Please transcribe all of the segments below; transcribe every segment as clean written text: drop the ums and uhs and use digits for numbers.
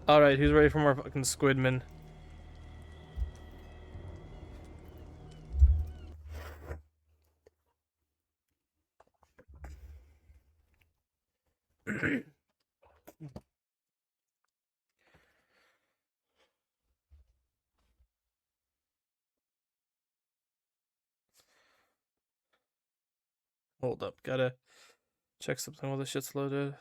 Alright, who's ready for more fucking Squidman? Hold up, gotta check something while this shit's loaded.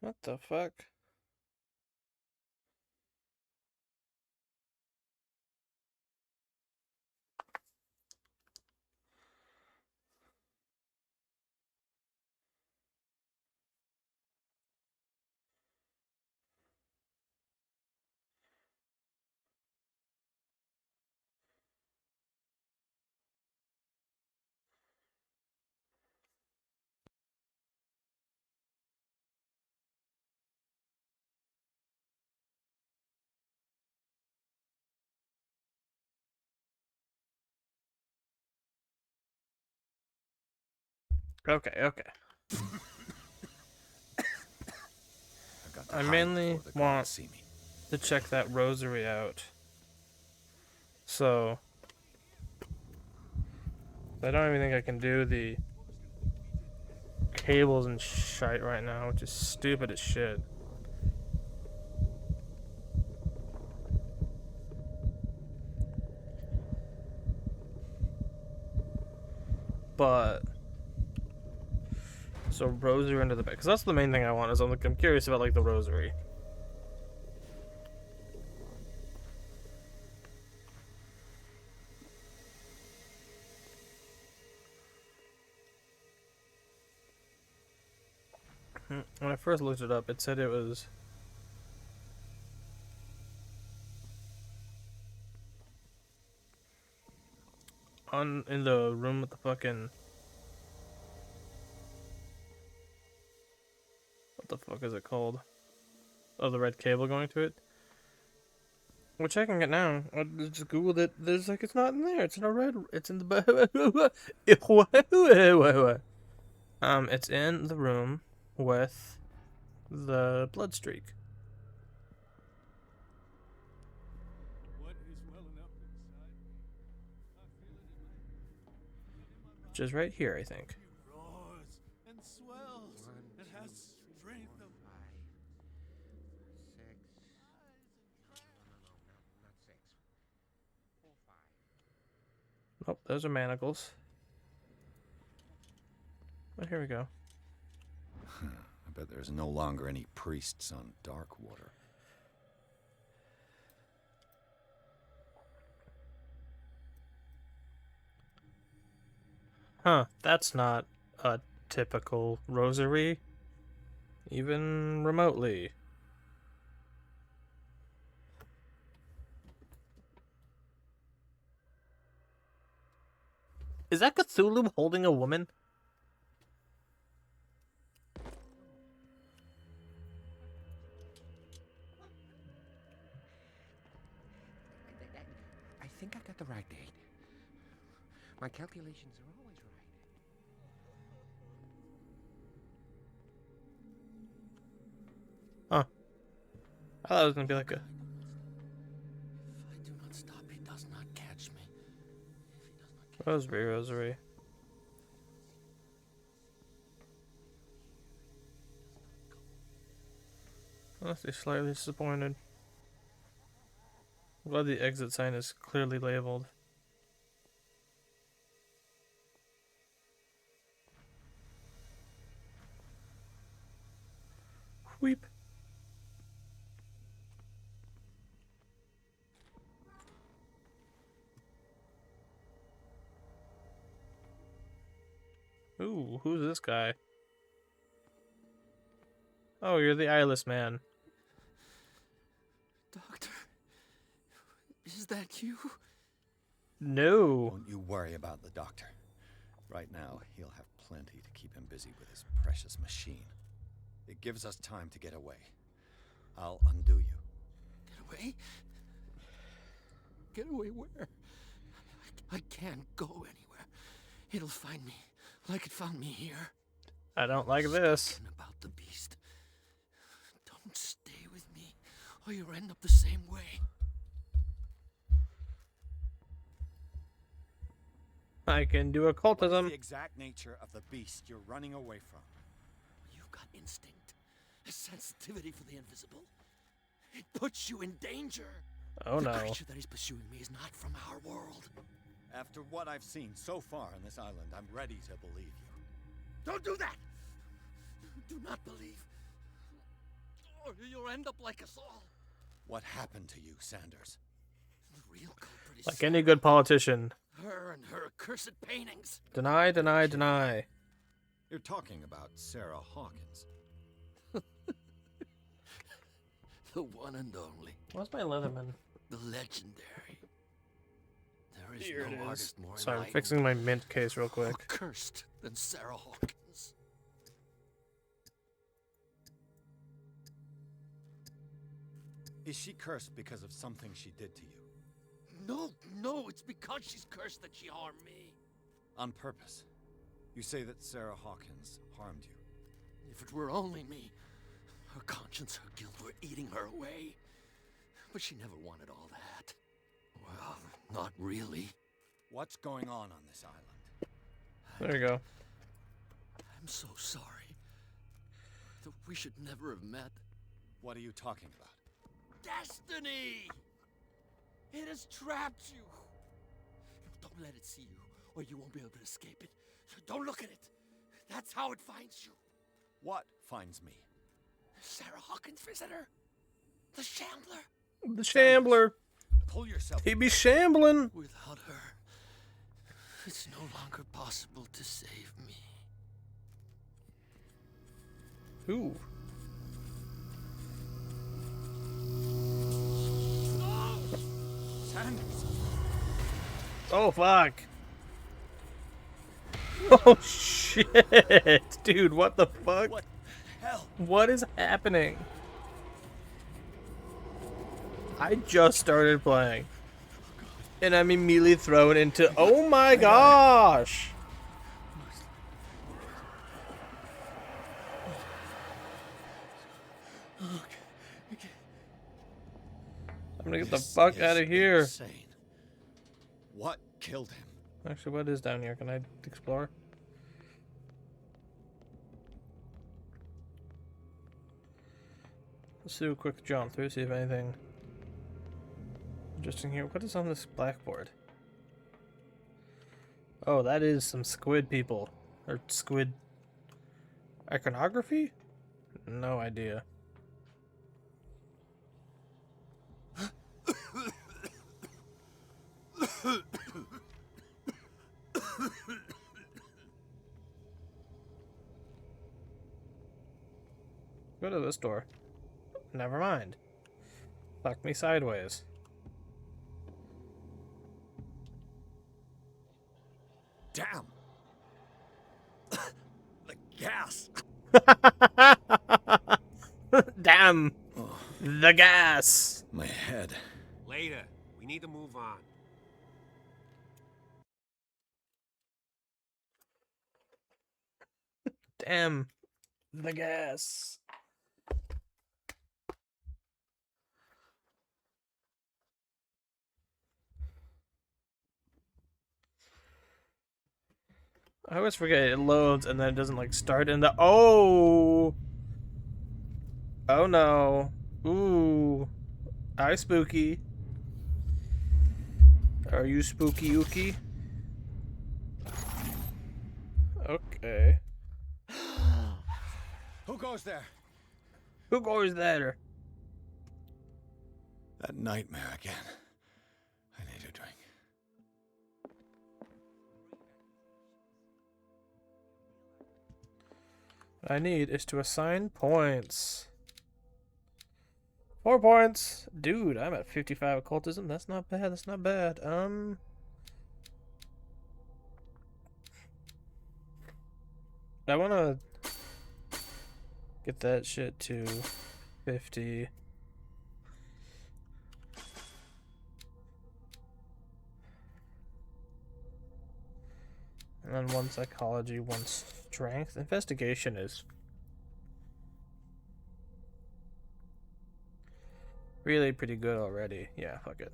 What the fuck? Okay. I mainly want to check that rosary out. So I don't even think I can do the cables and shite right now, which is stupid as shit. But so rosary into the back, because that's the main thing I want. Is I'm curious about like the rosary. When I first looked it up, it said it was in the room with the fucking, what the fuck is it called? Oh, the red cable going to it. We're checking it now. I just googled it. There's like it's not in there. It's in a red. It's in the it's in the room with the blood streak. Which is right here, I think. Oh, those are manacles. Oh, here we go. I bet there's no longer any priests on Darkwater. Huh, that's not a typical rosary, even remotely. Is that Cthulhu holding a woman? I think I got the right date. My calculations are always right. Huh. I thought it was gonna be like a. If I do not stop, he does not catch me. Rosary. Honestly, slightly disappointed. I'm glad the exit sign is clearly labeled. Weep. Ooh, who's this guy? Oh, you're the eyeless man. Doctor, is that you? No. Don't you worry about the doctor. Right now, he'll have plenty to keep him busy with his precious machine. It gives us time to get away. I'll undo you. Get away? Get away where? I can't go anywhere. It'll find me like it found me here. I don't like this. Talking about the beast. Don't stay with me, or you'll end up the same way. I can do What's occultism. the exact nature of the beast you're running away from? You've got instinct, a sensitivity for the invisible. It puts you in danger. Oh The no. creature that is pursuing me is not from our world. After what I've seen so far on this island, I'm ready to believe you. Don't do that! Do not believe. Or you'll end up like us all. What happened to you, Sanders? The real culprit is Like any good politician. her and her accursed paintings. Deny, deny, deny. You're talking about Sarah Hawkins. The one and only. What's my Leatherman? The legendary. There is Here no it is. artist more Sorry, I'm enlightened fixing my mint case real or quick. cursed than Sarah Hawkins. Is she cursed because of something she did to you? No, it's because she's cursed that she harmed me. On purpose. You say that Sarah Hawkins harmed you. If it were only me, her conscience, her guilt were eating her away. But she never wanted all that. Well, not really. What's going on this island? There you go. I'm so sorry. We should never have met. What are you talking about? Destiny! It has trapped you. Don't let it see you, or you won't be able to escape it. Don't look at it. That's how it finds you. What finds me? Sarah Hawkins' visitor. The Shambler. The Shambler. Pull yourself. He be shambling. Without her, it's no longer possible to save me. Ooh. Sanders! Oh, fuck. Oh, shit. Dude, what the fuck? What the hell? What is happening? I just started playing. And I'm immediately thrown into... Oh my gosh! I'm gonna get the This fuck is out of here. Insane. What killed him? Actually, what is down here? Can I explore? Let's do a quick jump through, see if anything interesting here. What is on this blackboard? Oh, that is some squid people. Or squid iconography? No idea. Go to this door. Never mind. Fuck me sideways. Damn! The gas! Damn! The gas! My head. Later. We need to move on. Damn! The gas! I always forget it loads and then it doesn't like start in the oh no. Ooh. Hi spooky. Are you spooky ookie? Okay. Who goes there? Who goes there? That nightmare again. I need a drink. What I need is to assign points. 4 points. Dude, I'm at 55 occultism. That's not bad. That's not bad. I wanna Get that shit to 50. And then 1 psychology, 1 strength. Investigation is really pretty good already. Yeah, fuck it.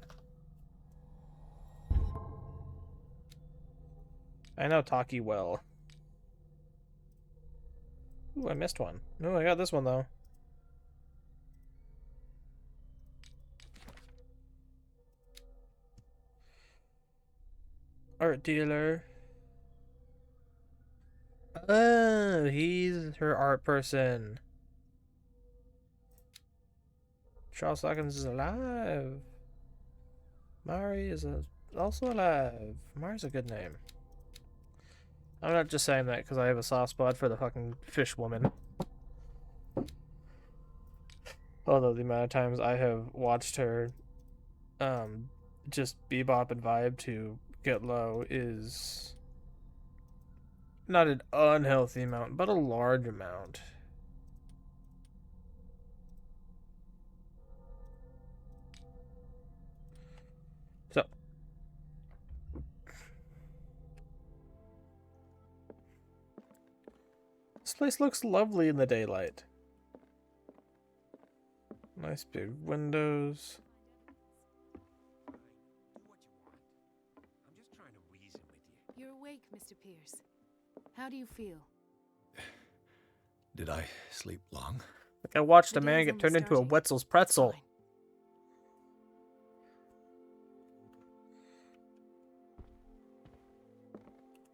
I know Taki well. Ooh, I missed one. No, I got this one though. Art dealer. Oh, he's her art person. Charles Hawkins is alive. Mari is also alive. Mari's a good name. I'm not just saying that because I have a soft spot for the fucking fish woman. Although the amount of times I have watched her just bebop and vibe to get low is not an unhealthy amount, but a large amount. So this place looks lovely in the daylight. Nice big windows. Do what you want. I'm just trying to reason with you. You're awake, Mr. Pierce. How do you feel? Did I sleep long? Like I watched a The man day's get only turned into a starting. Wetzel's pretzel. Fine.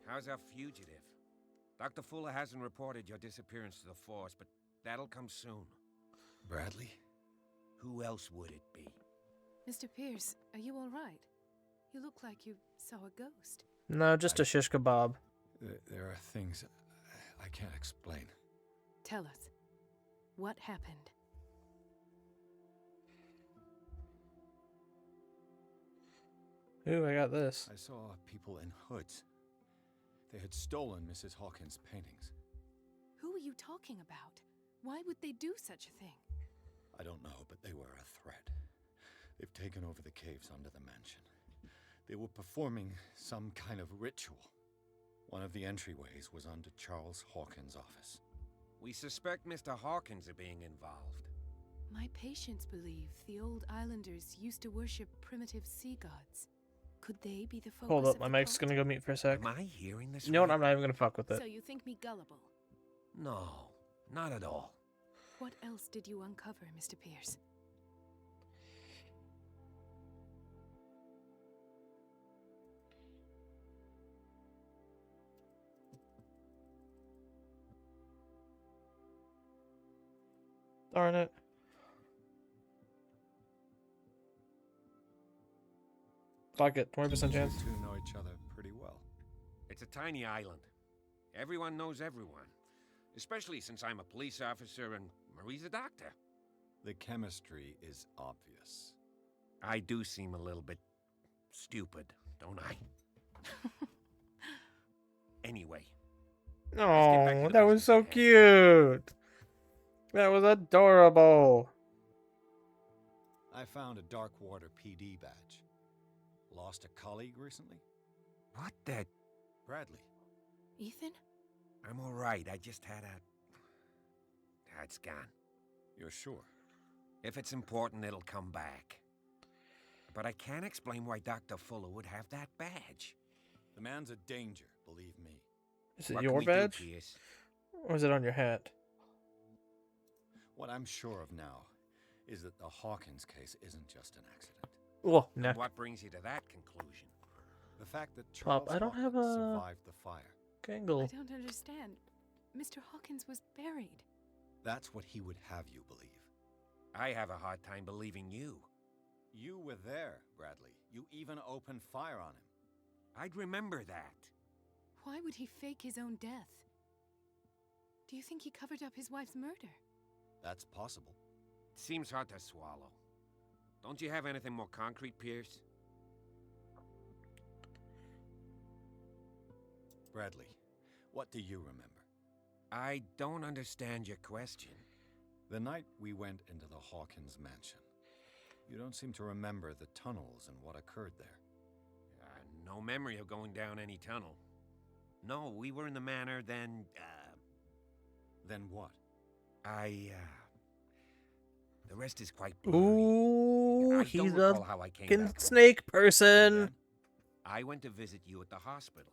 How's our fugitive? Dr. Fuller hasn't reported your disappearance to the force, but that'll come soon. Bradley? Who else would it be? Mr. Pierce, are you all right? You look like you saw a ghost. No, just a shish kebab. There are things I can't explain. Tell us. What happened? Ooh, I got this. I saw people in hoods. They had stolen Mrs. Hawkins' paintings. Who are you talking about? Why would they do such a thing? I don't know, but they were a threat. They've taken over the caves under the mansion. They were performing some kind of ritual. One of the entryways was under Charles Hawkins' office. We suspect Mr. Hawkins of being involved. My patients believe the old islanders used to worship primitive sea gods. Could they be the focus Hold of up, my the mic's cult? gonna go mute for a sec. Am I hearing this You know what? right? I'm not even gonna fuck with it. So you think me gullible? No, not at all. What else did you uncover, Mr. Pierce? Darn it. Fuck it, 20% chance. You two know each other pretty well. It's a tiny island. Everyone knows everyone. Especially since I'm a police officer and Marie's a doctor. The chemistry is obvious. I do seem a little bit stupid, don't I? Anyway, back to Oh, the that was business so at hand. cute. That was adorable. I found a Darkwater PD badge. Lost a colleague recently? what the... Bradley. Ethan? I'm all right. I just had a... It's gone. You're sure? If it's important, it'll come back. But I can't explain why Dr. Fuller would have that badge. The man's a danger, believe me. Is it What your can we do, badge? Pierce? Or is it on your hat? What I'm sure of now is that the Hawkins case isn't just an accident. Oh, And neck. what brings you to that conclusion? The fact that Pop, Charles I don't have Hawkins a- survived the fire. I Gangle. don't understand. Mr. Hawkins was buried. That's what he would have you believe. I have a hard time believing you. You were there, Bradley. You even opened fire on him. I'd remember that. Why would he fake his own death? Do you think he covered up his wife's murder? That's possible. Seems hard to swallow. Don't you have anything more concrete, Pierce? Bradley, what do you remember? I don't understand your question. The night we went into the Hawkins mansion, you don't seem to remember the tunnels and what occurred there. No memory of going down any tunnel. No, we were in the manor, then, Then what? The rest is quite blurry. Ooh, I he's don't a recall how I came fucking back home. snake person. Then? I went to visit you at the hospital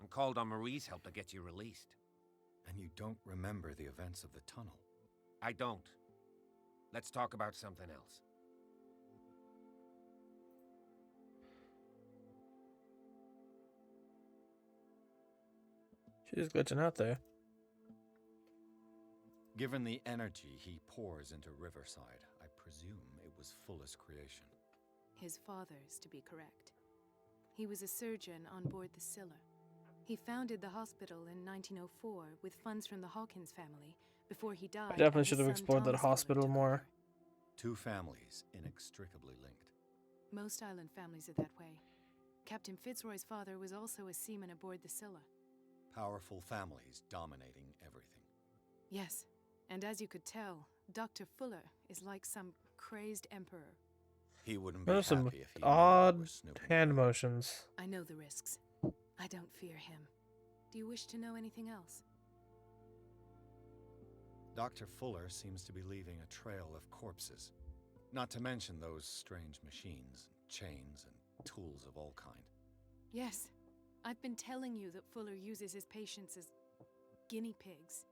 and called on Marie's help to get you released. And you don't remember the events of the tunnel? I don't. Let's talk about something else. She's glitching out there. Given the energy he pours into Riverside, I presume it was Fuller's creation. His father's, to be correct. He was a surgeon on board the Scylla. He founded the hospital in 1904 with funds from the Hawkins family before he died. I definitely and should his have son explored that Thomas Fuller hospital took more. over. Two families inextricably linked. Most island families are that way. Captain Fitzroy's father was also a seaman aboard the Scylla. Powerful families dominating everything. Yes, and as you could tell, Dr. Fuller is like some crazed emperor. He wouldn't be Those are happy some if he knew we odd were snooping hand around. motions. I know the risks. I don't fear him. Do you wish to know anything else? Dr. Fuller seems to be leaving a trail of corpses. Not to mention those strange machines, chains, and tools of all kind. Yes. I've been telling you that Fuller uses his patients as guinea pigs.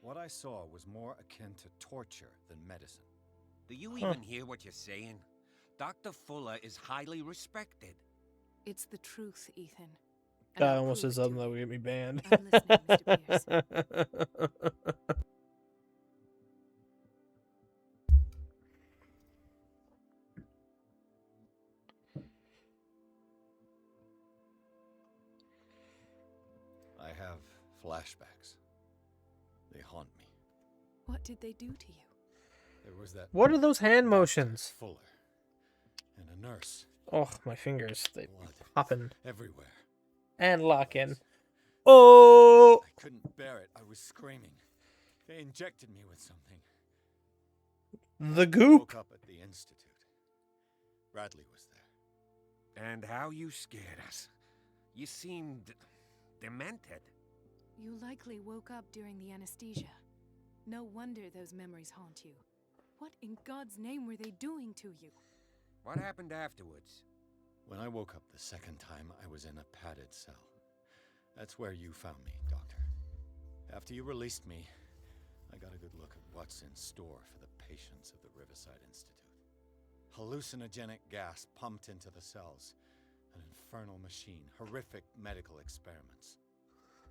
What I saw was more akin to torture than medicine. Do you even hear what you're saying? Dr. Fuller is highly respected. It's the truth, Ethan. And That I'll almost prove is it to something that you. would get me banned. I'm listening, Mr. Pierce. I have flashbacks. They haunt me. What did they do to you? There was that What are those hand motions? Fuller and a nurse. Oh, my fingers. They Blood popping everywhere. and locking. Oh! I couldn't bear it. I was screaming. They injected me with something. The I goop. woke up at the institute. Bradley was there. And how you scared us. You seemed demented. You likely woke up during the anesthesia. No wonder those memories haunt you. What in God's name were they doing to you? What happened afterwards? When I woke up the second time, I was in a padded cell. That's where you found me, Doctor. After you released me, I got a good look at what's in store for the patients of the Riverside Institute. Hallucinogenic gas pumped into the cells. An infernal machine. Horrific medical experiments.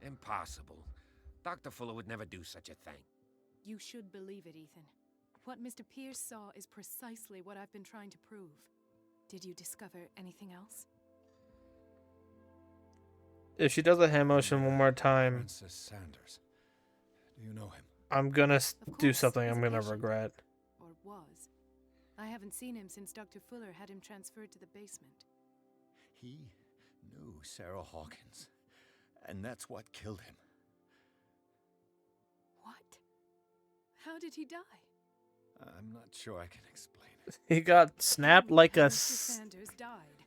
Impossible. Dr. Fuller would never do such a thing. You should believe it, Ethan. What Mr. Pierce saw is precisely what I've been trying to prove. Did you discover anything else? If she does a hand motion one more time, Francis Sanders. Do you know him? I'm gonna Of do course, something he's I'm a gonna patient. regret. Or was. I haven't seen him since Dr. Fuller had him transferred to the basement. He knew Sarah Hawkins. And that's what killed him. What? How did he die? I'm not sure I can explain it. He got snapped Tell me like how a Mr. Sanders died.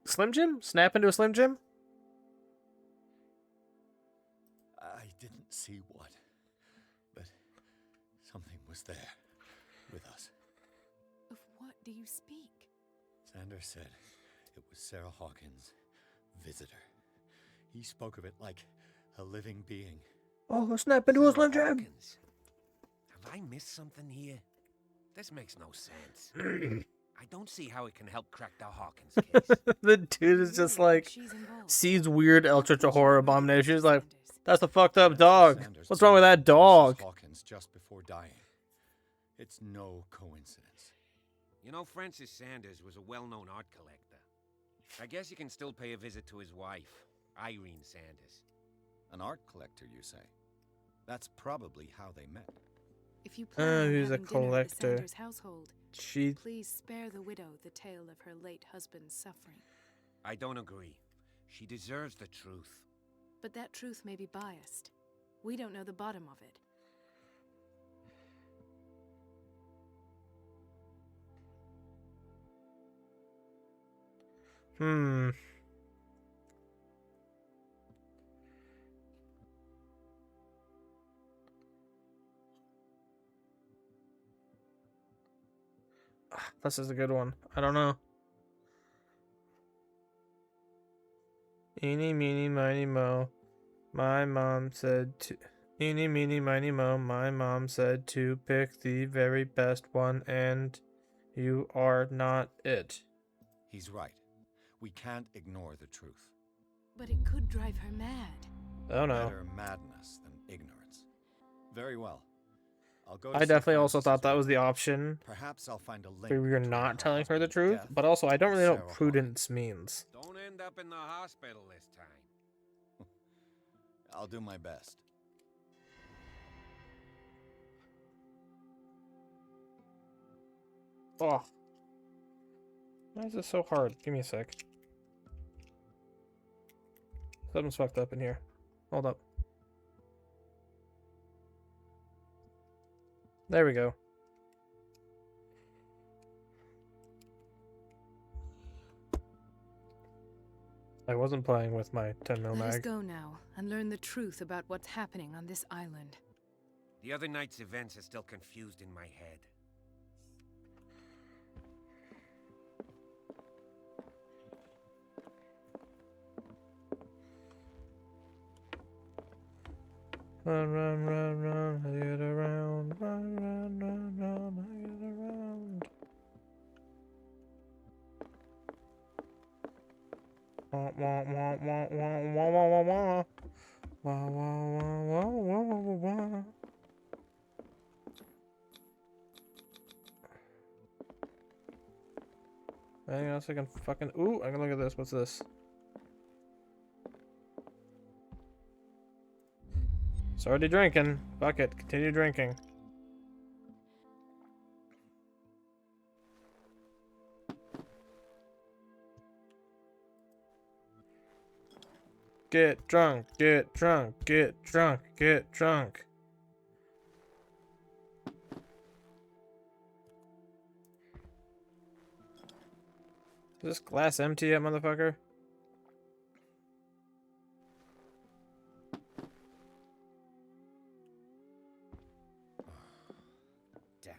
Slim Jim? Snap into a Slim Jim? I didn't see what, but something was there with us. Of what do you speak? Sanders said it was Sarah Hawkins' visitor. He spoke of it like a living being. Oh, snap into a Sarah Slim Jim! Hawkins. Have I missed something here? This makes no sense. I don't see how it can help crack the Hawkins case. The dude is just like, She's involved. sees weird ultra How could she horror murder abomination. Mr. He's like, Sanders? that's a fucked up Francis dog. Sanders What's wrong with that killed Mrs. dog? Hawkins just before dying. It's no coincidence. You know, Francis Sanders was a well-known art collector. I guess you can still pay a visit to his wife, Irene Sanders. An art collector, you say? That's probably how they met. If you plan on he's a having dinner at the collector. Sanders household, She please spare the widow the tale of her late husband's suffering. I don't agree. She deserves the truth. But that truth may be biased. We don't know the bottom of it. This is a good one. I don't know. Eeny, meeny, miny, mo. My mom said to... Eeny, meeny, miny, mo. My mom said to pick the very best one, and you are not it. He's right. We can't ignore the truth. But it could drive her mad. Oh no. Better madness than ignorance. Very well. I'll go to I see definitely also Francis thought as that well. was the option. Perhaps I'll find a link Where you're between not telling her the husband's truth, death but also I don't really know and what Sarah prudence means. Don't end up in the hospital this time. Hawkins. I'll do my best. Oh. Why is this so hard? Give me a sec. Something's fucked up in here. Hold up. There we go. I wasn't playing with my 10mm Let us mag. go now and learn the truth about what's happening on this island. The other night's events are still confused in my head. Run, run, run, run, I get around. Run, run, run, run, I get around. Wah, wah, wah, wah, wah, wah, wah, wah, wah. Wah, wah, wah, wah, wah, wah, wah. Anything else I can fucking... Ooh, I can look at this. What's this? It's already drinking. Fuck it. Continue drinking. Get drunk, get drunk, get drunk, get drunk. Is this glass empty yet, motherfucker? Damn.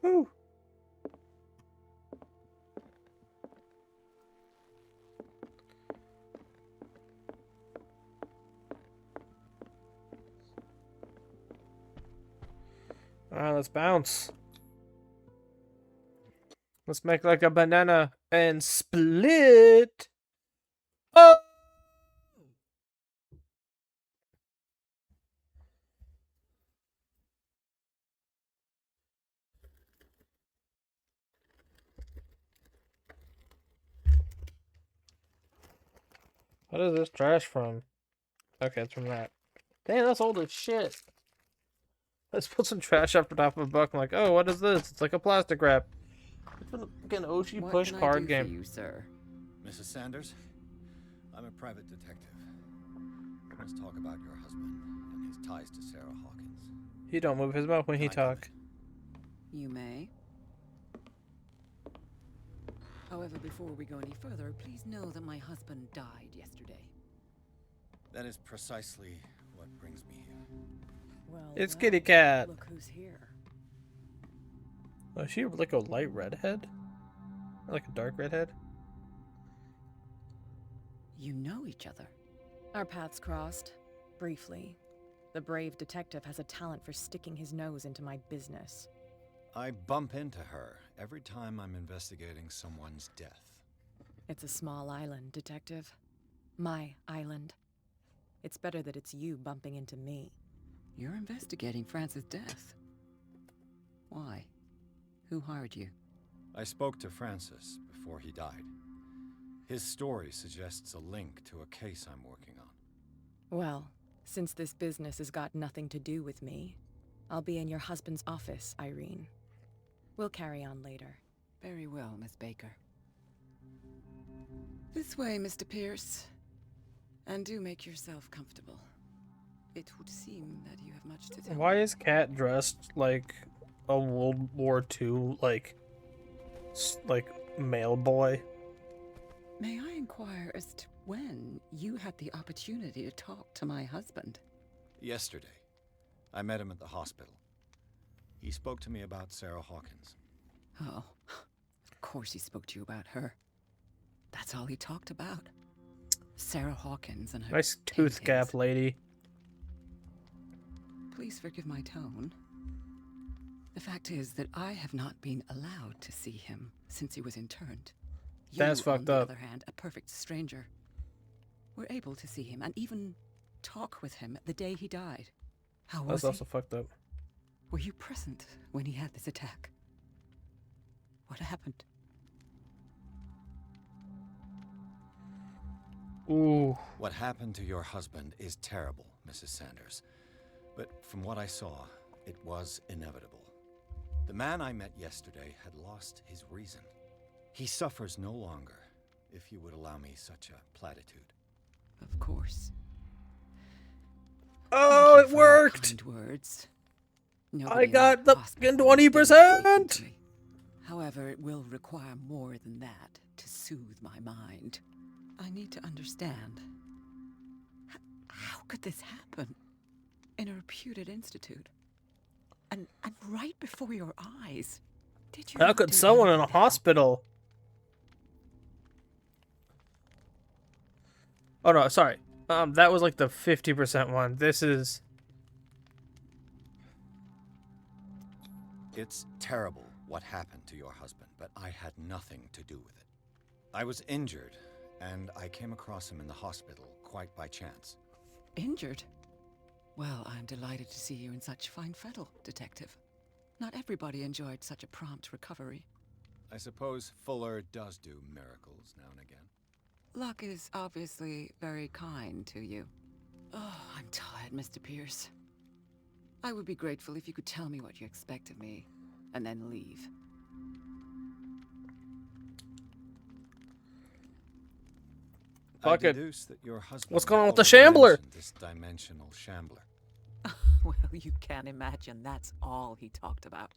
Woo! Alright, let's bounce. Let's make like a banana and split. Oh! What is this trash from? Okay, it's from that. Damn, that's old as shit. Let's put some trash up the top of a buck. I'm like, oh, what is this? It's like a plastic wrap. It's from the fucking Oshi What Push can I card do game. for you, sir? Mrs. Sanders, I'm a private detective. I must talk about your husband and his ties to Sarah Hawkins. He don't move his mouth when he Can I come talk. You may. However, before we go any further, please know that my husband died yesterday. That is precisely what brings me here. Well, It's Kitty Cat. Look who's here. Oh, is she like a light redhead? Or like a dark redhead? You know each other. Our paths crossed, briefly. The brave detective has a talent for sticking his nose into my business. I bump into her every time I'm investigating someone's death. It's a small island, detective. My island. It's better that it's you bumping into me. You're investigating Francis' death. Why? Who hired you? I spoke to Francis before he died. His story suggests a link to a case I'm working on. Well, since this business has got nothing to do with me, I'll be in your husband's office, Irene. We'll carry on later. Very well, Miss Baker. This way, Mr. Pierce. And do make yourself comfortable. It would seem that you have much to tell Why me. is Cat dressed like a World War II, like male boy? May I inquire as to when you had the opportunity to talk to my husband? Yesterday, I met him at the hospital. He spoke to me about Sarah Hawkins. Oh, of course he spoke to you about her. That's all he talked about. Sarah Hawkins and her Nice tooth paintings. gap, lady. Please forgive my tone. The fact is that I have not been allowed to see him since he was interned. That's You, fucked on up. the other hand, a perfect stranger, were able to see him and even talk with him the day he died. How was That's also fucked up. Were you present when he had this attack? What happened? Ooh. What happened to your husband is terrible, Mrs. Sanders. But from what I saw, it was inevitable. The man I met yesterday had lost his reason. He suffers no longer, if you would allow me such a platitude. Of course. Oh, Thank it you for your worked! kind words. I Nobody in got that the hospital fucking would dare say 20%! to me. However, it will require more than that to soothe my mind. I need to understand. How could this happen? In a reputed institute? And right before your eyes? Did you How not could do someone in a anything to help? hospital? Oh no, sorry. That was like the 50% one. This is... It's terrible what happened to your husband, but I had nothing to do with it. I was injured, and I came across him in the hospital quite by chance. Injured? Well, I'm delighted to see you in such fine fettle, Detective. Not everybody enjoyed such a prompt recovery. I suppose Fuller does do miracles now and again. Luck is obviously very kind to you. Oh, I'm tired, Mr. Pierce. I would be grateful if you could tell me what you expect of me, and then leave. Fuck I it. deduce that your husband What's going on with the already Shambler? mentioned this dimensional shambler. Well, you can imagine that's all he talked about.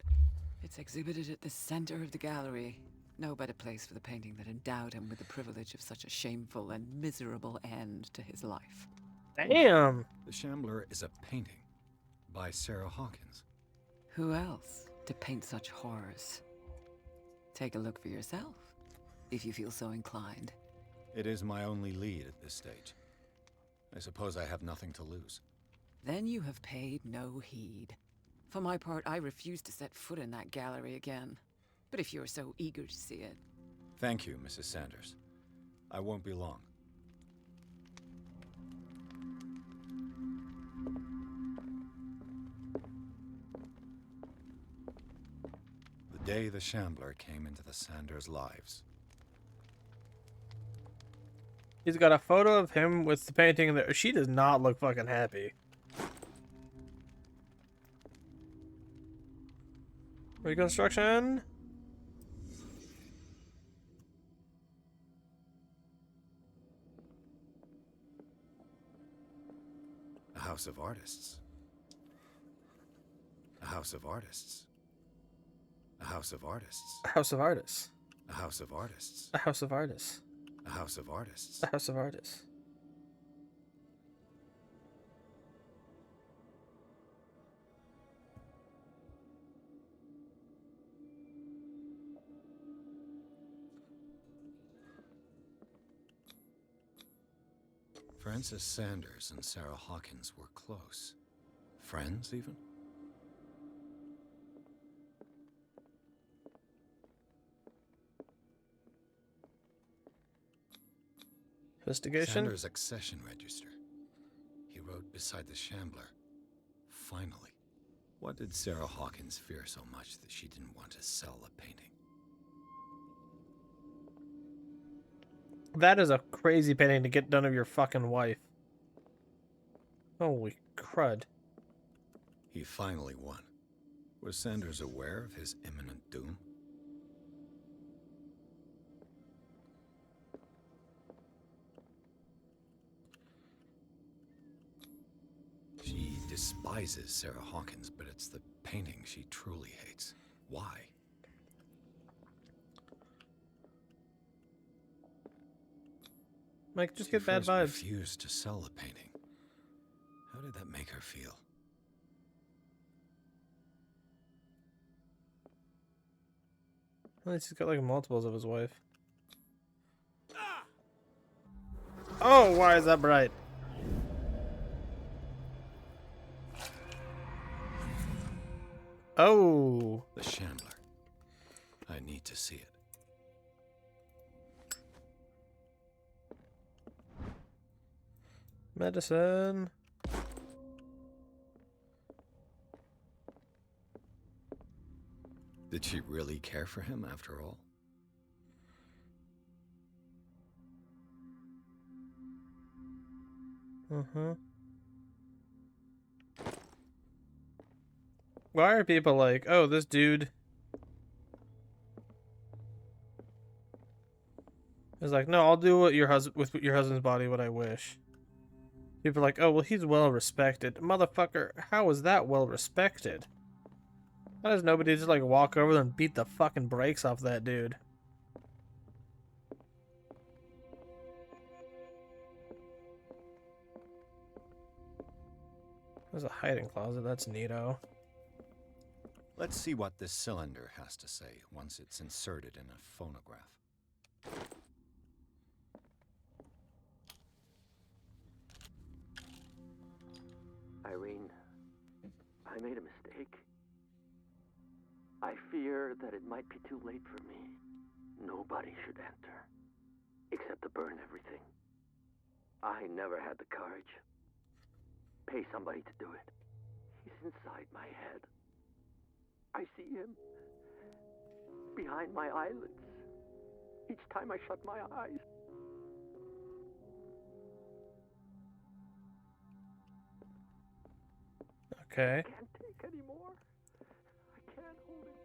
It's exhibited at the center of the gallery. No better place for the painting that endowed him with the privilege of such a shameful and miserable end to his life. Damn. The shambler is a painting by Sarah Hawkins. Who else to paint such horrors? Take a look for yourself, if you feel so inclined. It is my only lead at this stage. I suppose I have nothing to lose. Then you have paid no heed. For my part, I refuse to set foot in that gallery again. But if you're so eager to see it... Thank you, Mrs. Sanders. I won't be long. The day the Shambler came into the Sanders' lives. He's got a photo of him with the painting there. She does not look fucking happy. Reconstruction. A house of artists. A house of artists. A house of artists. A house of artists. A house of artists. A house of artists. A house of artists. A house of artists. Frances Sanders and Sarah Hawkins were close. Friends, even? Investigation. Sanders' accession register. He wrote beside the Shambler. Finally. What did Sarah Hawkins fear so much that she didn't want to sell the painting? That is a crazy painting to get done of your fucking wife. Holy crud. He finally won. Was Sanders aware of his imminent doom? despises Sarah Hawkins, but it's the painting she truly hates. Why? Mike, just She get bad first vibes. refused to sell the painting. How did that make her feel? Well, he's got like multiples of his wife. Oh, why is that bright? Oh. The Chandler. I need to see it. Medicine. Did she really care for him after all? Uh-huh. Why are people like, oh, this dude is like, no, I'll do what with your husband's body what I wish. People are like, oh, well, he's well respected. Motherfucker, how is that well respected? Why does nobody just like walk over and beat the fucking brakes off that dude? There's a hiding closet. That's neato. Let's see what this cylinder has to say once it's inserted in a phonograph. Irene, I made a mistake. I fear that it might be too late for me. Nobody should enter, except to burn everything. I never had the courage. Pay somebody to do it. He's inside my head. I see him behind my eyelids each time I shut my eyes. Okay. I can't take any more. I can't hold it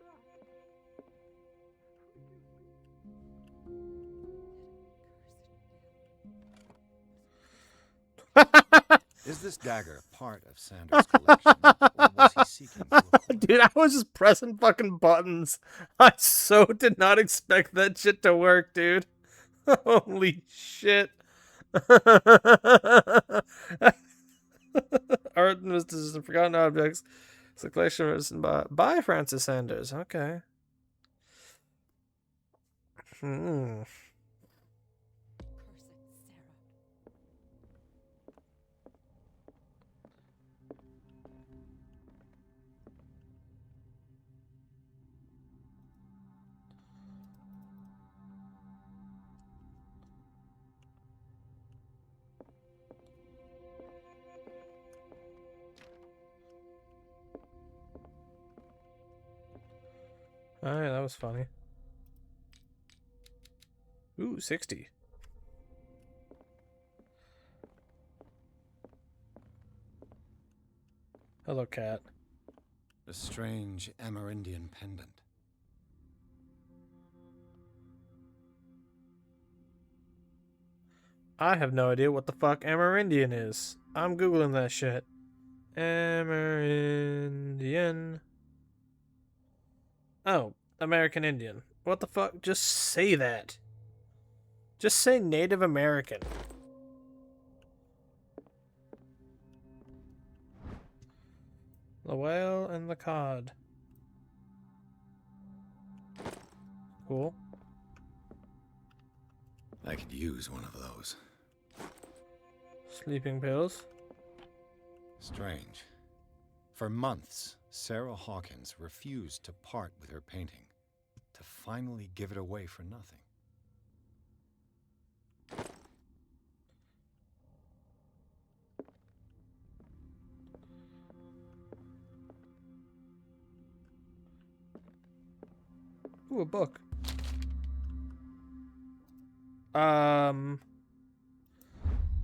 back. Is this dagger part of Sanders' collection, or was he seeking to acquire? Dude, I was just pressing fucking buttons. I so did not expect that shit to work, dude. Holy shit. Art and Mysticism, Forgotten Objects. It's a collection written by Francis Sanders. Okay. Hmm. Alright, that was funny. Ooh, 60. Hello, cat. A strange Amerindian pendant. I have no idea what the fuck Amerindian is. I'm Googling that shit. Amerindian. Oh, American Indian. What the fuck? Just say that. Just say Native American. The whale and the cod. Cool. I could use one of those. Sleeping pills. Strange. For months, Sarah Hawkins refused to part with her painting, to finally give it away for nothing. Ooh, a book.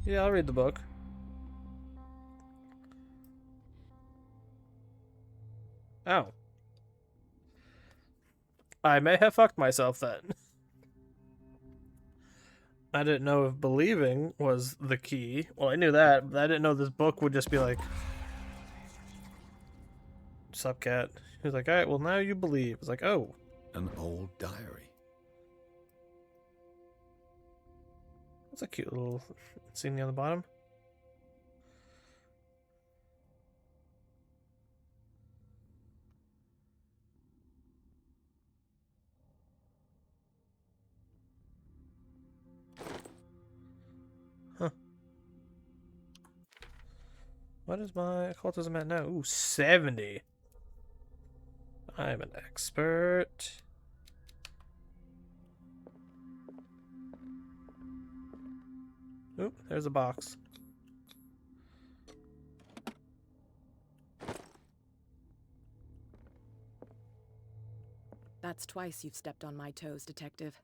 Yeah, I'll read the book. Oh. I may have fucked myself then. I didn't know if believing was the key. Well, I knew that, but I didn't know this book would just be like, sup, cat? He was like, all right, well, now you believe. It's like, oh. An old diary. That's a cute little insignia on the bottom. Huh. What is my occultism at now? Ooh, 70. I'm an expert. Oop, there's a box. That's twice you've stepped on my toes, Detective.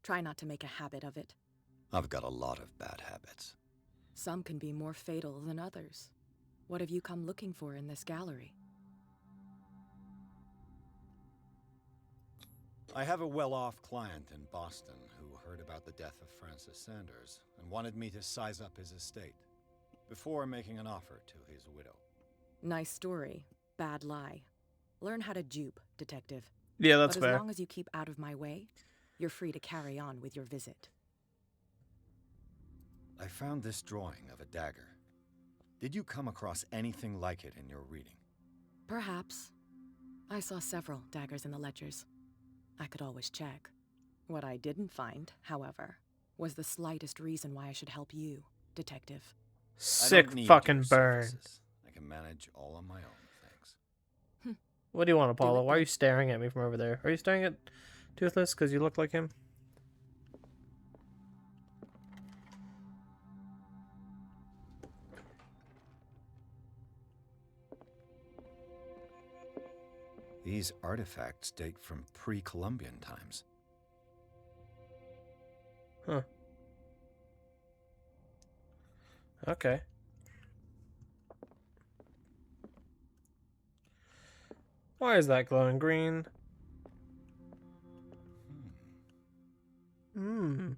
Try not to make a habit of it. I've got a lot of bad habits. Some can be more fatal than others. What have you come looking for in this gallery? I have a well-off client in Boston who heard about the death of Francis Sanders and wanted me to size up his estate before making an offer to his widow. Nice story. Bad lie. Learn how to dupe, Detective. Yeah, that's but fair. as long as you keep out of my way, you're free to carry on with your visit. I found this drawing of a dagger. Did you come across anything like it in your reading? Perhaps. I saw several daggers in the ledgers. I could always check. What I didn't find, however, was the slightest reason why I should help you, Detective. Sick I don't need fucking your burn. services. I can manage all on my own, thanks. What do you want, Apollo? it Why are then. you staring at me from over there? Are you staring at Toothless because you look like him? These artifacts date from pre-Columbian times. Huh. Okay. Why is that glowing green? Hmm.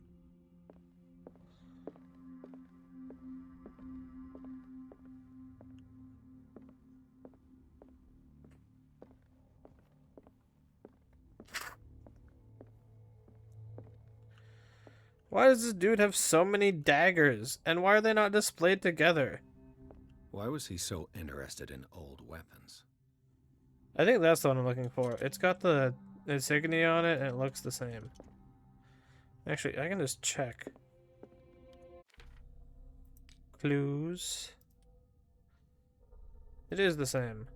Why does this dude have so many daggers? And why are they not displayed together? Why was he so interested in old weapons? I think that's the one I'm looking for. It's got the insignia on it and it looks the same. Actually, I can just check. Clues. It is the same.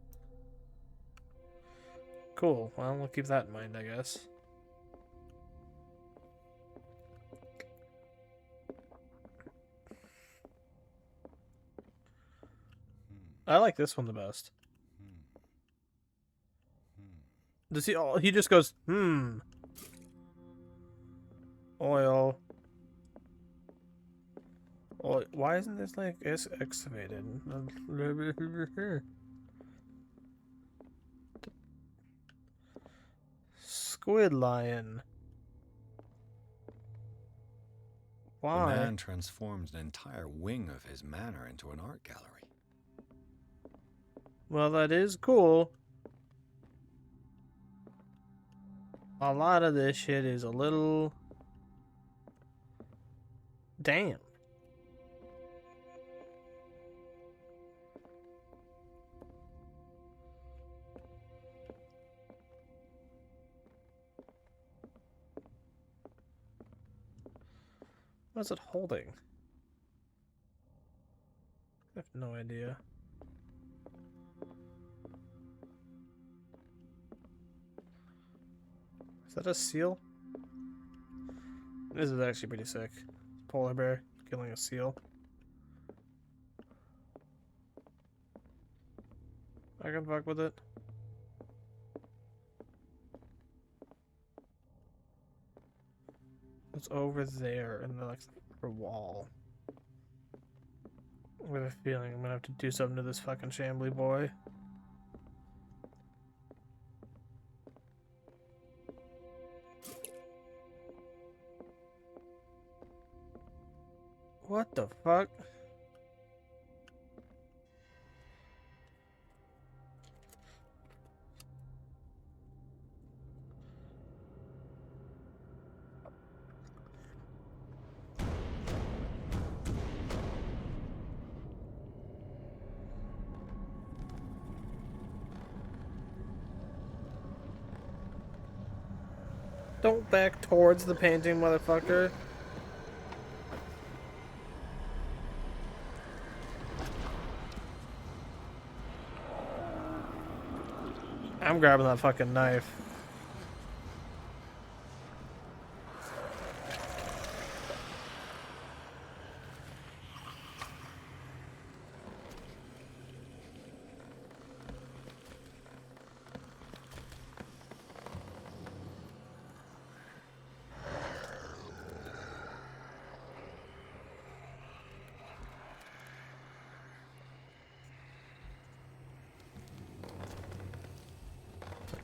Cool. Well, we'll keep that in mind, I guess. I like this one the best. Does he? Oh, he just goes, hmm. Oil. Oil. Why isn't this like excavated? Squid lion. Why? The man transformed an entire wing of his manor into an art gallery. Well, that is cool. A lot of this shit is a little... Damn. What's it holding? I have no idea. Is that a seal? This is actually pretty sick. Polar bear killing a seal. I can fuck with it. It's over there in the like the wall. I have a feeling I'm gonna have to do something to this fucking shambly boy. What the fuck? Don't back towards the painting, motherfucker. I'm grabbing that fucking knife.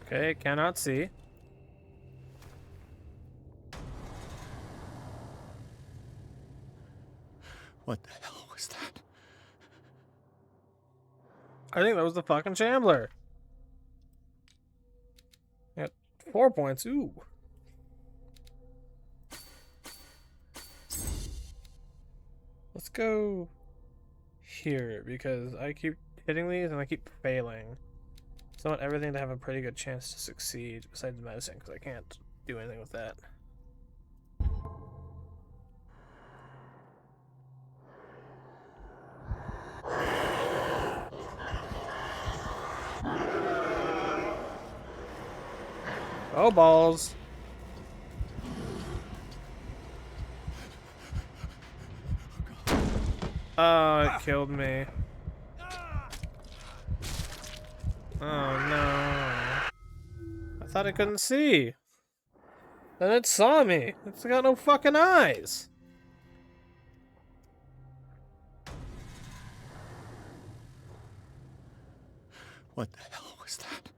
Okay, cannot see. What the hell was that? I think that was the fucking Shambler. Got 4 points. Ooh. Let's go here because I keep hitting these and I keep failing. So I want everything to have a pretty good chance to succeed besides medicine because I can't do anything with that. Oh, balls. Oh, it killed me. Oh, no. I thought I couldn't see. Then it saw me. It's got no fucking eyes. What the hell was that?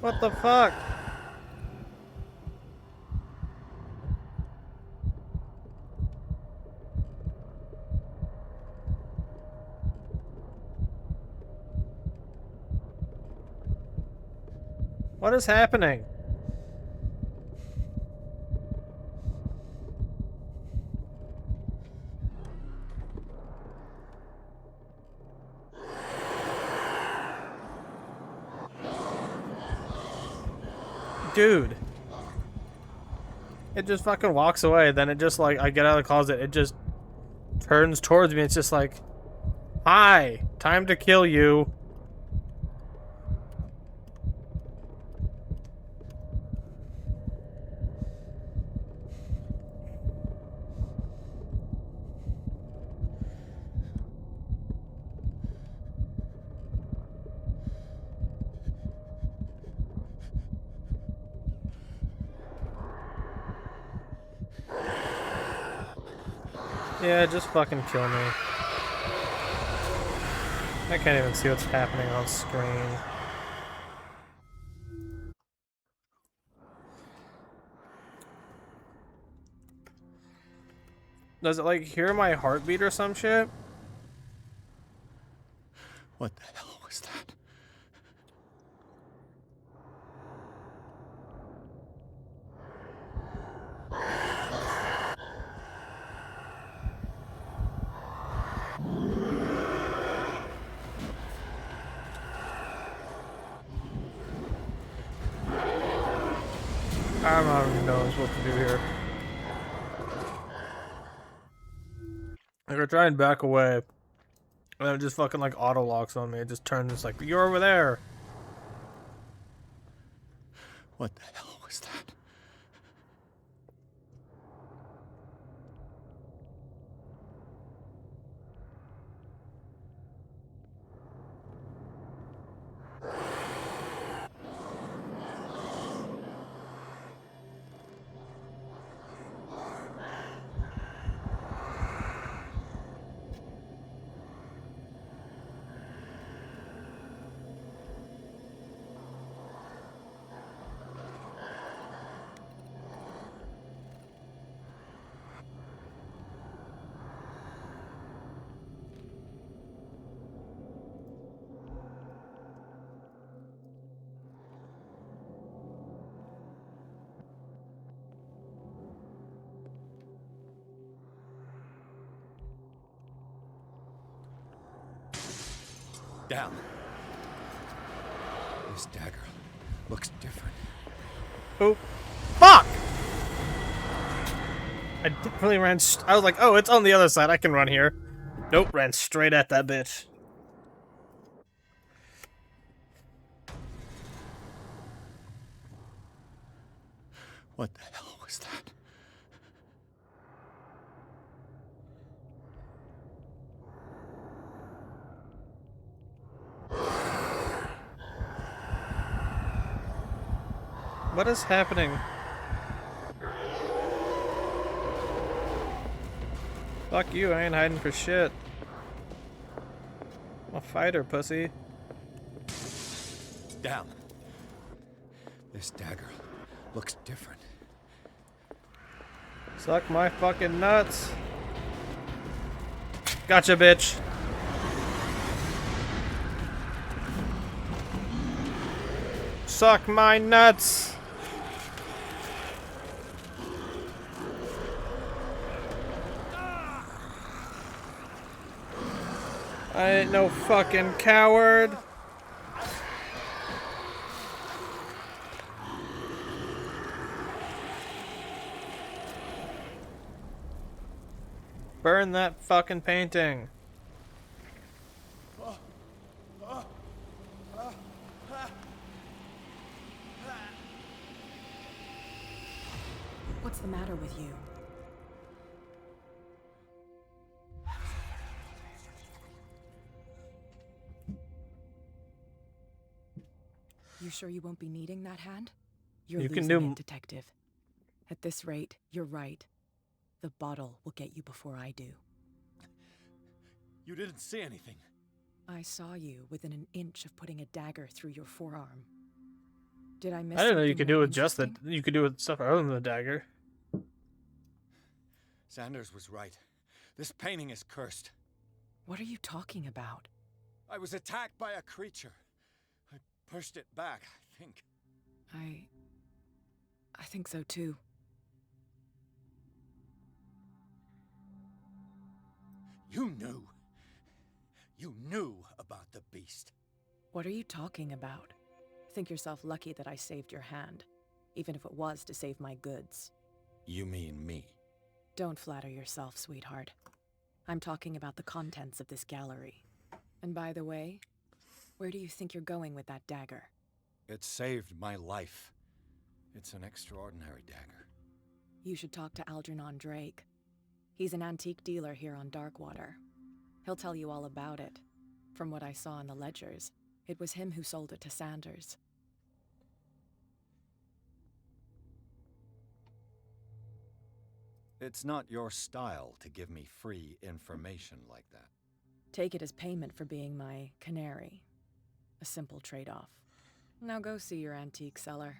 What the fuck? What is happening? Dude. It just fucking walks away, then it just like, I get out of the closet, it just turns towards me, it's just like, hi, time to kill you. Yeah, just fucking kill me. I can't even see what's happening on screen. Does it like hear my heartbeat or some shit? What the hell was that? I don't even know what to do here. Like I try and back away, and then it just fucking like auto locks on me. It just turns, it's like, you're over there. What the hell was that? Down. This dagger looks different. Oh, fuck! I definitely ran. I was like, oh, it's on the other side. I can run here. Nope, ran straight at that bitch. What the hell was that? What is happening? Fuck you, I ain't hiding for shit. I'm a fighter, pussy. Down. This dagger looks different. Suck my fucking nuts. Gotcha, bitch. Suck my nuts. I ain't no fucking coward. Burn that fucking painting. What's the matter with you? You sure you won't be needing that hand? You're You can losing do it, Detective. At this rate, you're right. The bottle will get you before I do. You didn't see anything. I saw you within an inch of putting a dagger through your forearm. Did I miss I didn't know you something could do more it just that. interesting? You could do it stuff other than the dagger. Sanders was right. This painting is cursed. What are you talking about? I was attacked by a creature. I pushed it back, I think. I think so too. You knew. You knew about the beast. What are you talking about? Think yourself lucky that I saved your hand, even if it was to save my goods. You mean me? Don't flatter yourself, sweetheart. I'm talking about the contents of this gallery. And by the way, where do you think you're going with that dagger? It saved my life. It's an extraordinary dagger. You should talk to Algernon Drake. He's an antique dealer here on Darkwater. He'll tell you all about it. From what I saw in the ledgers, it was him who sold it to Sanders. It's not your style to give me free information like that. Take it as payment for being my canary. A simple trade-off. Now go see your antique seller.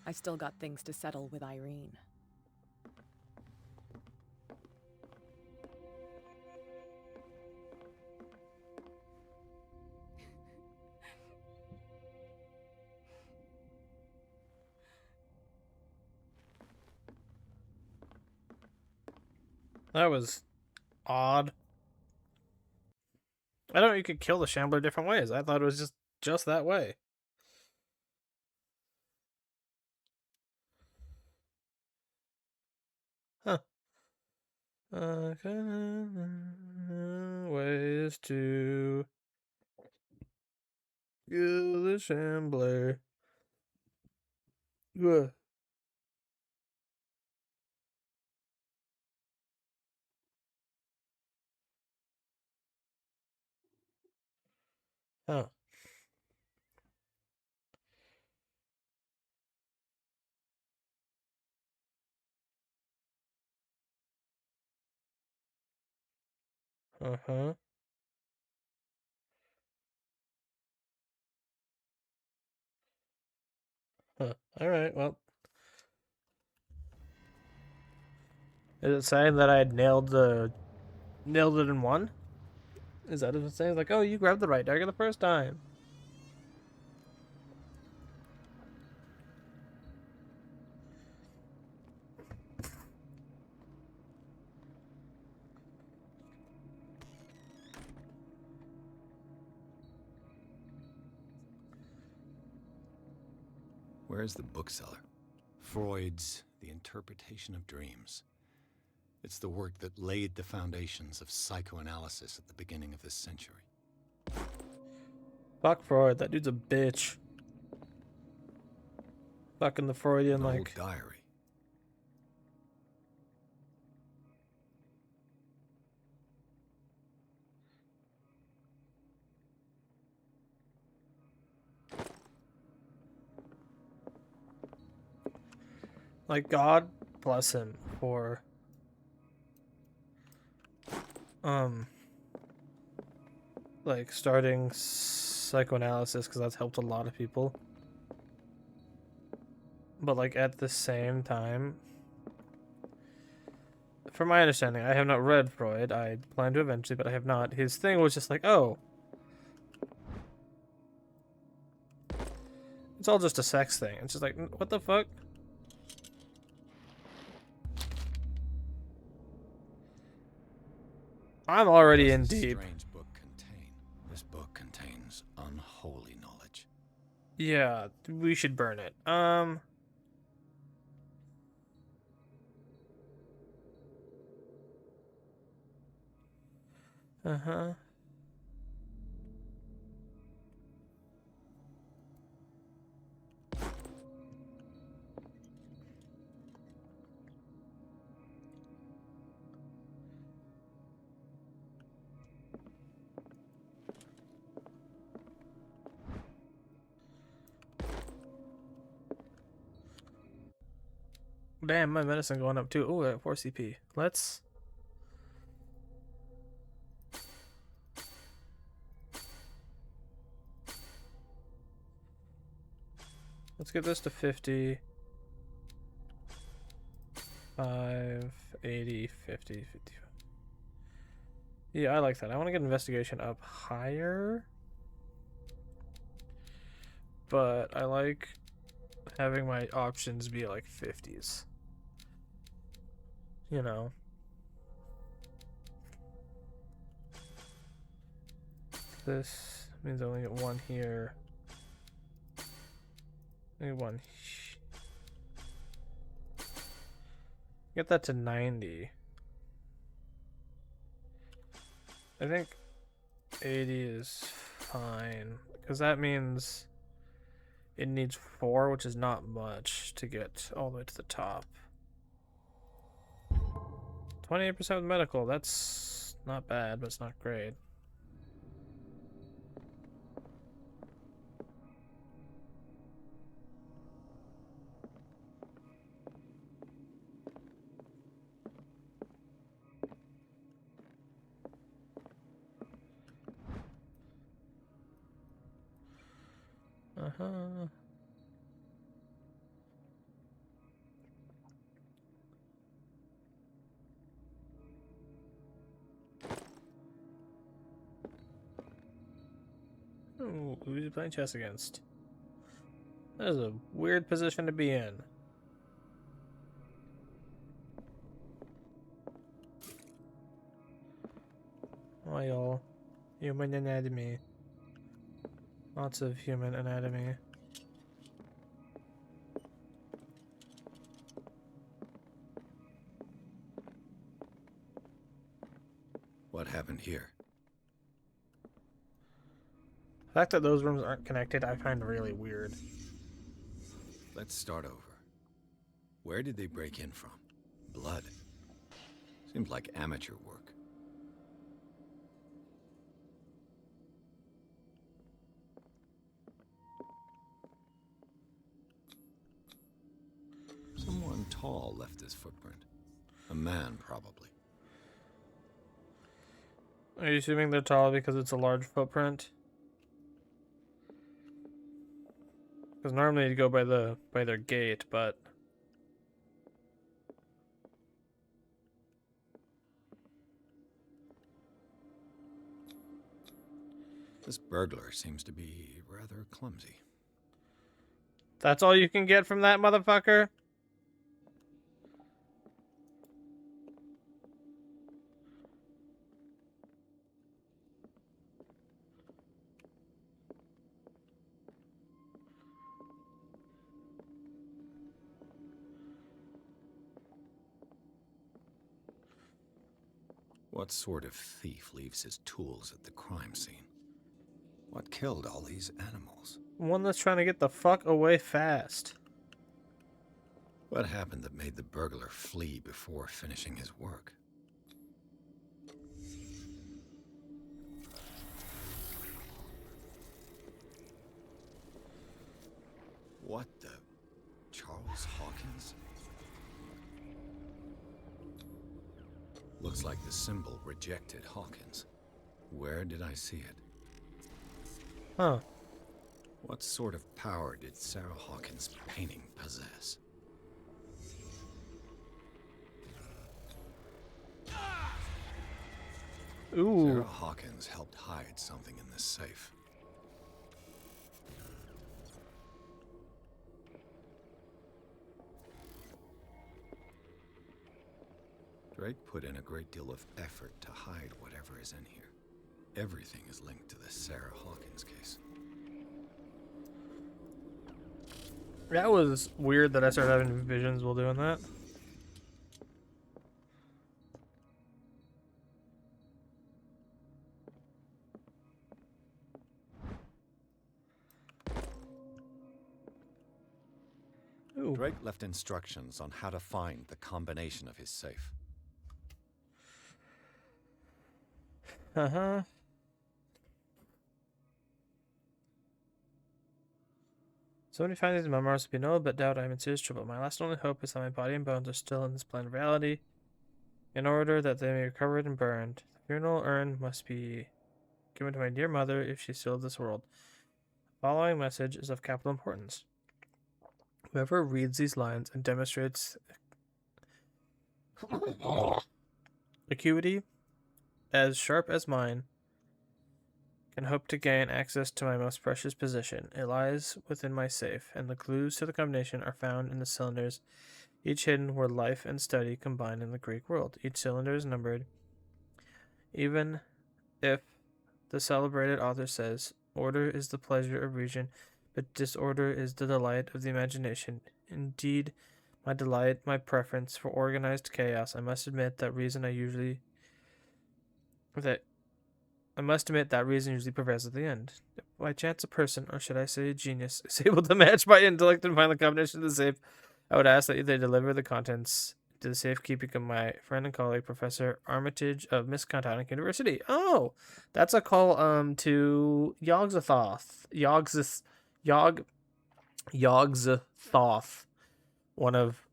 I still got things to settle with Irene. That was odd. I don't know you could kill the Shambler different ways. I thought it was just that way. Huh. Ways to kill the Shambler. Ugh. Huh. Uh-huh. Huh. Alright, well. Is it saying that I had nailed it in one? Is that what it's saying? Like, oh, you grabbed the right dagger the first time. Where's the bookseller? Freud's The Interpretation of Dreams. It's the work that laid the foundations of psychoanalysis at the beginning of this century. Fuck Freud, that dude's a bitch. Fucking the Freudian, An like... old diary. Like, God bless him for... like, starting psychoanalysis, because that's helped a lot of people. But, like, at the same time... From my understanding, I have not read Freud. I plan to eventually, but I have not. His thing was just like, oh... It's all just a sex thing. It's just like, what the fuck? I'm already in deep. Strange book contain? This book contains unholy knowledge. Yeah, we should burn it. Uh-huh. Damn, my medicine going up too. Oh, I got 4 CP. Let's get this to 50. 5, 80, 50, 55. Yeah, I like that. I want to get investigation up higher. But I like having my options be like 50s. You know. This means I only get 1 here. Only 1. Get that to 90. I think 80 is fine. Because that means it needs 4, which is not much to get all the way to the top. 28% with medical. That's not bad, but it's not great. Uh-huh. Ooh, who's he playing chess against? That is a weird position to be in. Oh, y'all. Human anatomy. Lots of human anatomy. What happened here? The fact that those rooms aren't connected, I find really weird. Let's start over. Where did they break in from? Blood. Seems like amateur work. Someone tall left this footprint. A man, probably. Are you assuming they're tall because it's a large footprint? Because normally you'd go by their gait, but This burglar seems to be rather clumsy. that's all you can get from that motherfucker? What sort of thief leaves his tools at the crime scene? What killed all these animals? One that's trying to get the fuck away fast. What happened that made the burglar flee before finishing his work? What the... Charles Hawkins? Looks like the symbol rejected Hawkins. Where did I see it? Huh. What sort of power did Sarah Hawkins' painting possess? Ooh. Sarah Hawkins helped hide something in this safe. Drake put in a great deal of effort to hide whatever is in here. Everything is linked to the Sarah Hawkins case. That was weird that I started having visions while doing that. Ooh. Drake left instructions on how to find the combination of his safe. Uh-huh. So many findings in my memoirs be no but doubt I am in serious trouble. My last and only hope is that my body and bones are still in this plane of reality, in order that they may be recovered and burned. The funeral urn must be given to my dear mother if she is still of this world. The following message is of capital importance. Whoever reads these lines and demonstrates acuity as sharp as mine can hope to gain access to my most precious possession. It lies within my safe, and the clues to the combination are found in the cylinders, each hidden where life and study combine in the Greek world. Each cylinder is numbered, even if the celebrated author says, order is the pleasure of reason, but disorder is the delight of the imagination. Indeed, my delight, my preference for organized chaos. I must admit that reason usually prevails at the end. If by chance a person, or should I say a genius, is able to match my intellect and find the combination of the safe, I would ask that they deliver the contents to the safekeeping of my friend and colleague, Professor Armitage of Miskatonic University. Oh, that's a call to Yogg-Sothoth, one of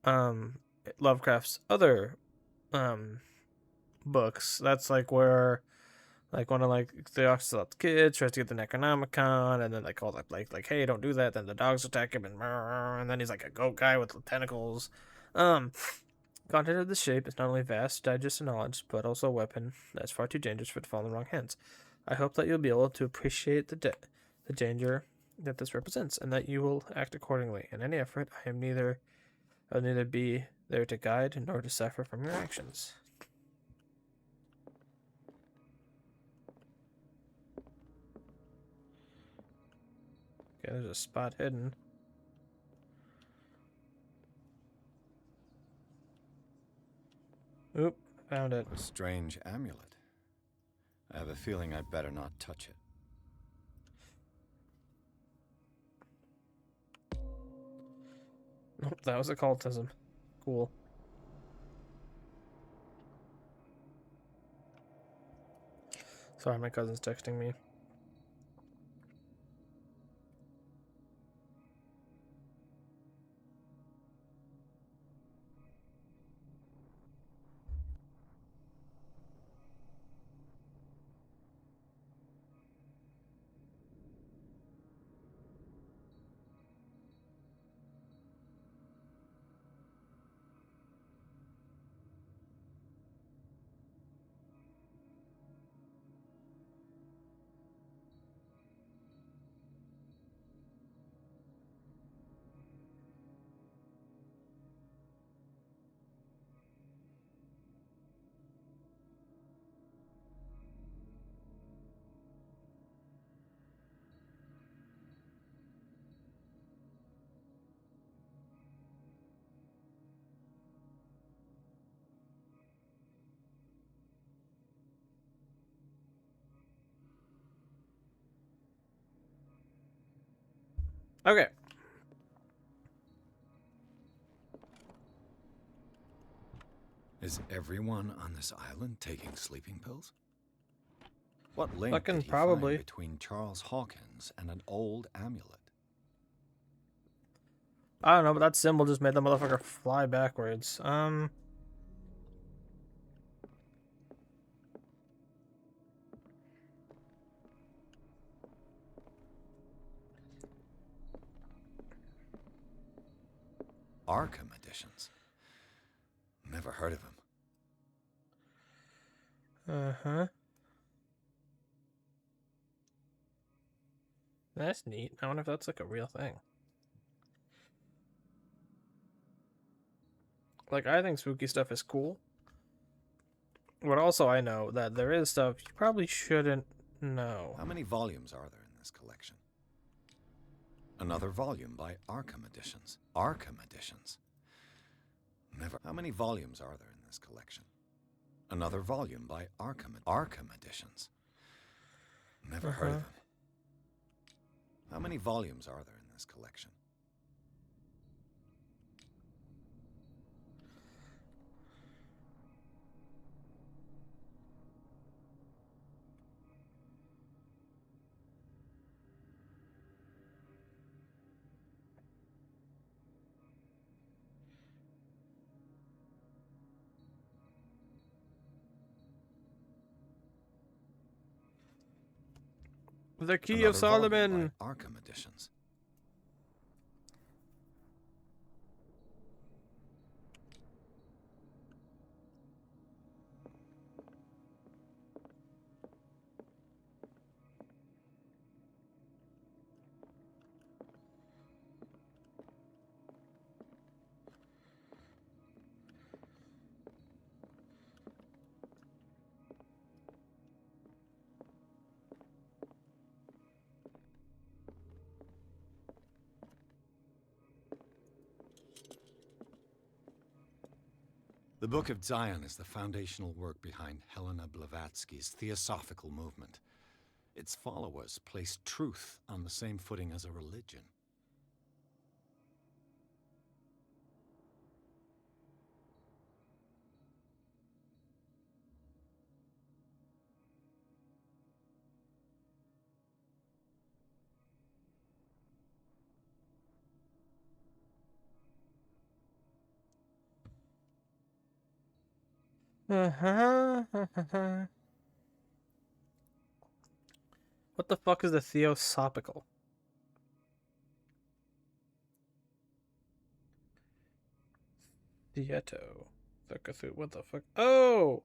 Lovecraft's other books. That's like where one of the Yogg-Sothoth kids tries to get the Necronomicon, and then they call up like, hey, don't do that. Then the dogs attack him, and then he's like a goat guy with tentacles. Content of the shape is not only vast, digest of knowledge, but also a weapon that's far too dangerous for it to fall in the wrong hands. I hope that you'll be able to appreciate the danger that this represents, and that you will act accordingly. In any effort, I'll neither be there to guide nor to suffer from your actions. Okay, there's a spot hidden. Oop, found it. A strange amulet. I have a feeling I'd better not touch it. Nope, that was occultism. Cool. Sorry, my cousin's texting me. Okay. Is everyone on this island taking sleeping pills? What link Fucking did he probably. find between Charles Hawkins and an old amulet? I don't know, but that symbol just made the motherfucker fly backwards. Arkham editions. Never heard of him. Uh-huh. That's neat. I wonder if that's like a real thing. Like, I think spooky stuff is cool. But also I know that there is stuff you probably shouldn't know. How many volumes are there in this collection? Another volume by Arkham Editions. Arkham Editions. Never. How many volumes are there in this collection? Another volume by Arkham Editions. Never heard of him. How many volumes are there in this collection? The Key Another of Solomon! volume by Arkham Editions. The Book of Zion is the foundational work behind Helena Blavatsky's Theosophical movement. Its followers place truth on the same footing as a religion. Uh-huh. What the fuck is the Theosophical? Theato. What the fuck? Oh!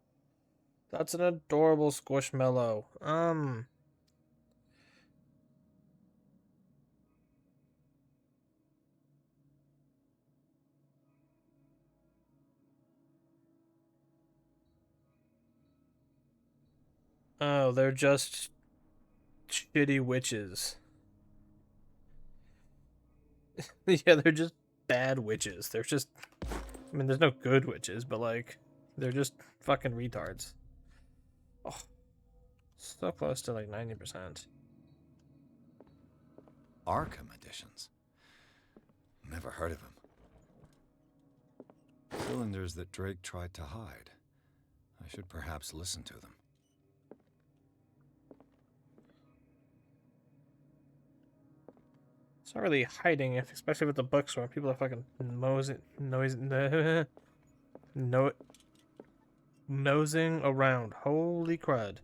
That's an adorable squishmallow. Oh, they're just shitty witches. Yeah, they're just bad witches. They're just... I mean, there's no good witches, but, like, they're just fucking retards. Oh, so close to, like, 90%. Arkham Editions. Never heard of him. Cylinders that Drake tried to hide. I should perhaps listen to them. It's not really hiding, especially with the bookstore. People are fucking nosing around. Holy crud.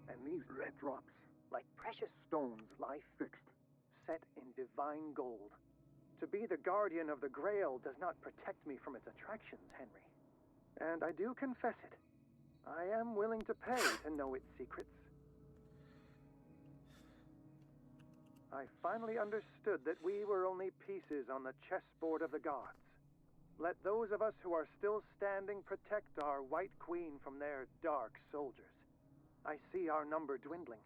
And these red drops, like precious stones, lie fixed, set in divine gold. To be the guardian of the Grail does not protect me from its attractions, Henry. And I do confess it. I am willing to pay to know its secrets. I finally understood that we were only pieces on the chessboard of the gods. Let those of us who are still standing protect our White Queen from their dark soldiers. I see our number dwindling,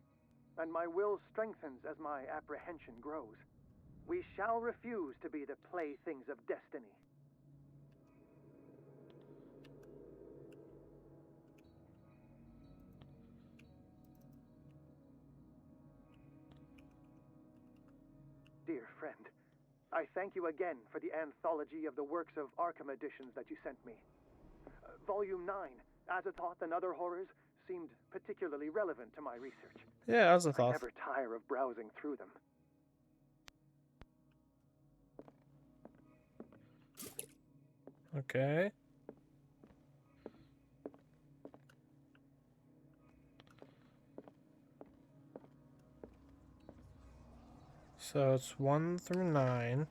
and my will strengthens as my apprehension grows. We shall refuse to be the playthings of destiny. dear friend. I thank you again for the anthology of the works of Arkham editions that you sent me. Volume 9, Azathoth and Other Horrors, seemed particularly relevant to my research. Yeah, I Azathoth. never tire of browsing through them. Okay. So it's 1 through 9.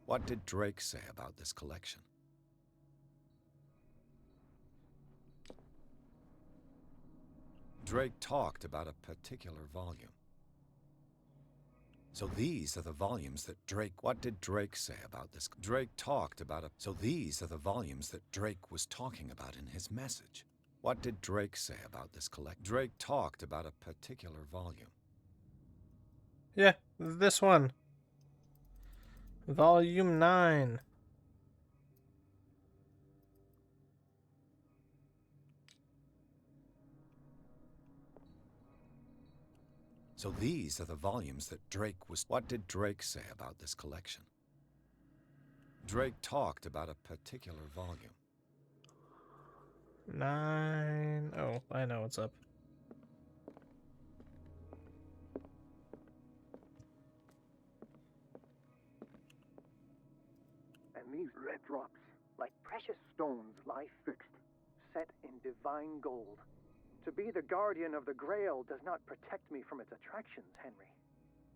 What did Drake say about this collection? Drake talked about a particular volume. So these are the volumes that Drake... What did Drake say about this? Drake talked about a... So these are the volumes that Drake was talking about in his message. What did Drake say about this collection? Drake talked about a particular volume. Yeah, this one. Volume 9. So these are the volumes that Drake was... What did Drake say about this collection? Drake talked about a particular volume. 9. Oh, I know what's up. And these red drops, like precious stones, lie fixed, set in divine gold. To be the guardian of the Grail does not protect me from its attractions, Henry.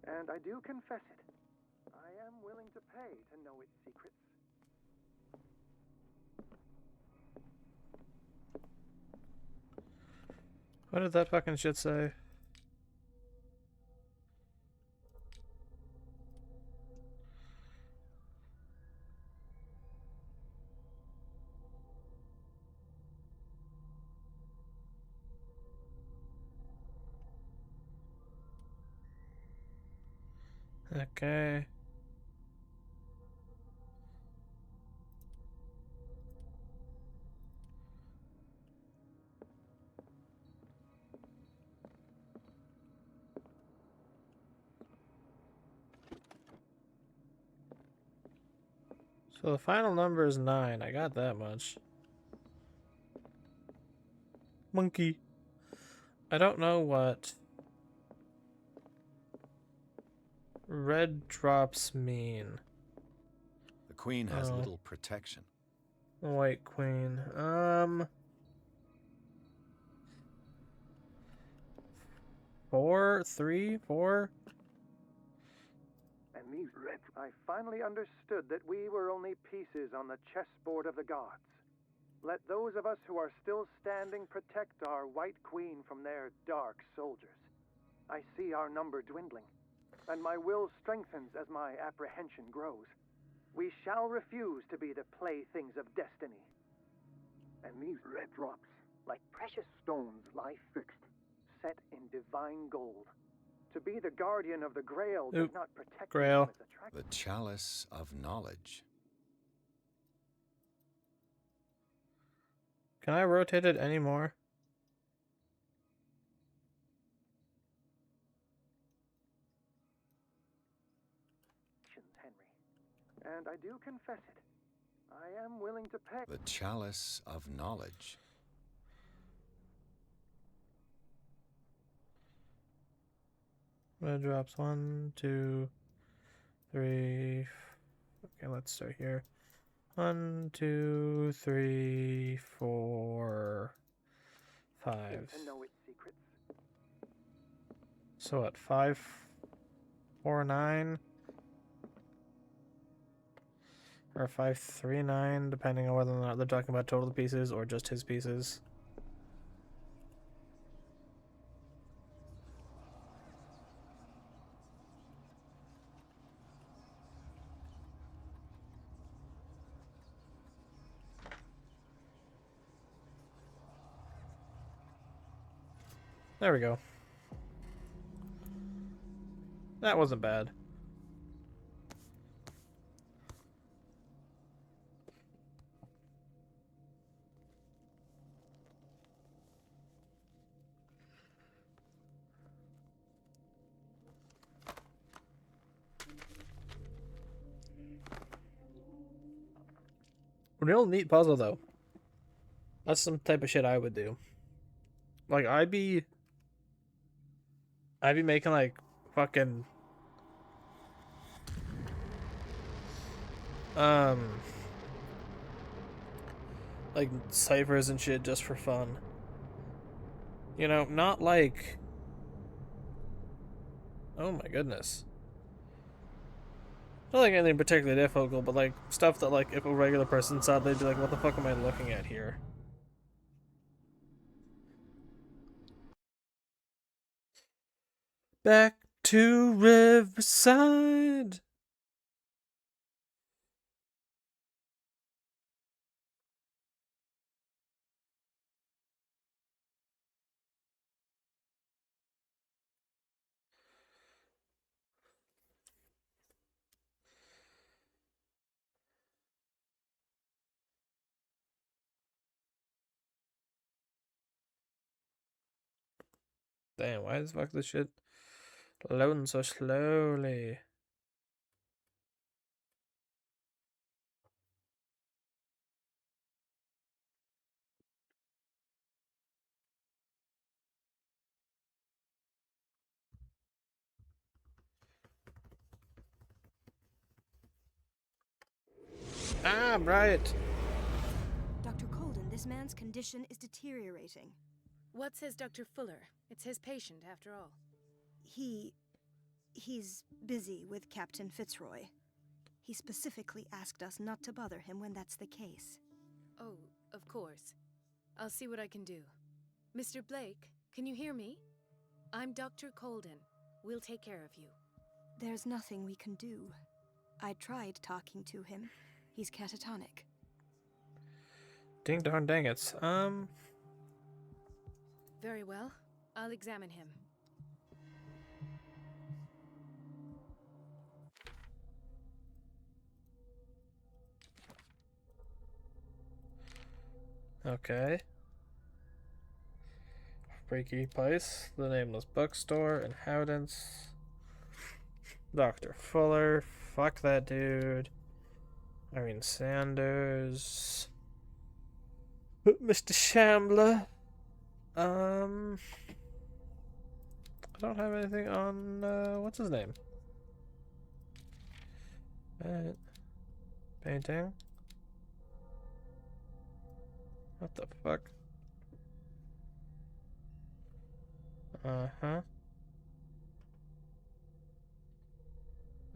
And I do confess it. I am willing to pay to know its secrets. What did that fucking shit say? Okay. So the final number is 9. I got that much. Monkey. I don't know what red drops mean. The Queen has little protection. White Queen. 4, 3, 4. And these red... I finally understood that we were only pieces on the chessboard of the gods. Let those of us who are still standing protect our White Queen from their dark soldiers. I see our number dwindling, and my will strengthens as my apprehension grows. We shall refuse to be the playthings of destiny. And these red drops, like precious stones, lie fixed, set in divine gold. To be the guardian of the Grail does not protect me Grail. from its attraction. The Chalice of Knowledge. Can I rotate it anymore? Henry. And I do confess it. I am willing to pay. The Chalice of Knowledge. Red drops 1, 2, 3. Okay, let's start here. 1, 2, 3, 4, 5. To know its secrets. So what? 5, 4, 9, or 5, 3, 9, depending on whether or not they're talking about total pieces or just his pieces. There we go. That wasn't bad. Real neat puzzle though. That's some type of shit I would do. Like I'd be making like fucking like ciphers and shit just for fun. You know, not like, oh my goodness. Not like anything particularly difficult, but like stuff that like if a regular person saw, they'd be like, what the fuck am I looking at here? Back to Riverside. Damn, why the fuck this shit loading so slowly? Ah, right. Dr. Colden, this man's condition is deteriorating. What says Dr. Fuller? It's his patient, after all. He's busy with Captain Fitzroy. He specifically asked us not to bother him when that's the case. Oh, of course. I'll see what I can do. Mr. Blake, can you hear me? I'm Dr. Colden. We'll take care of you. There's nothing we can do. I tried talking to him. He's catatonic. Ding darn dang it. Very well. I'll examine him. Okay. Freaky place. The Nameless Bookstore. Inhabitants. Dr. Fuller. Fuck that dude. Irene Sanders. Mr. Shambler. I don't have anything on, what's his name? Painting. What the fuck? Uh-huh.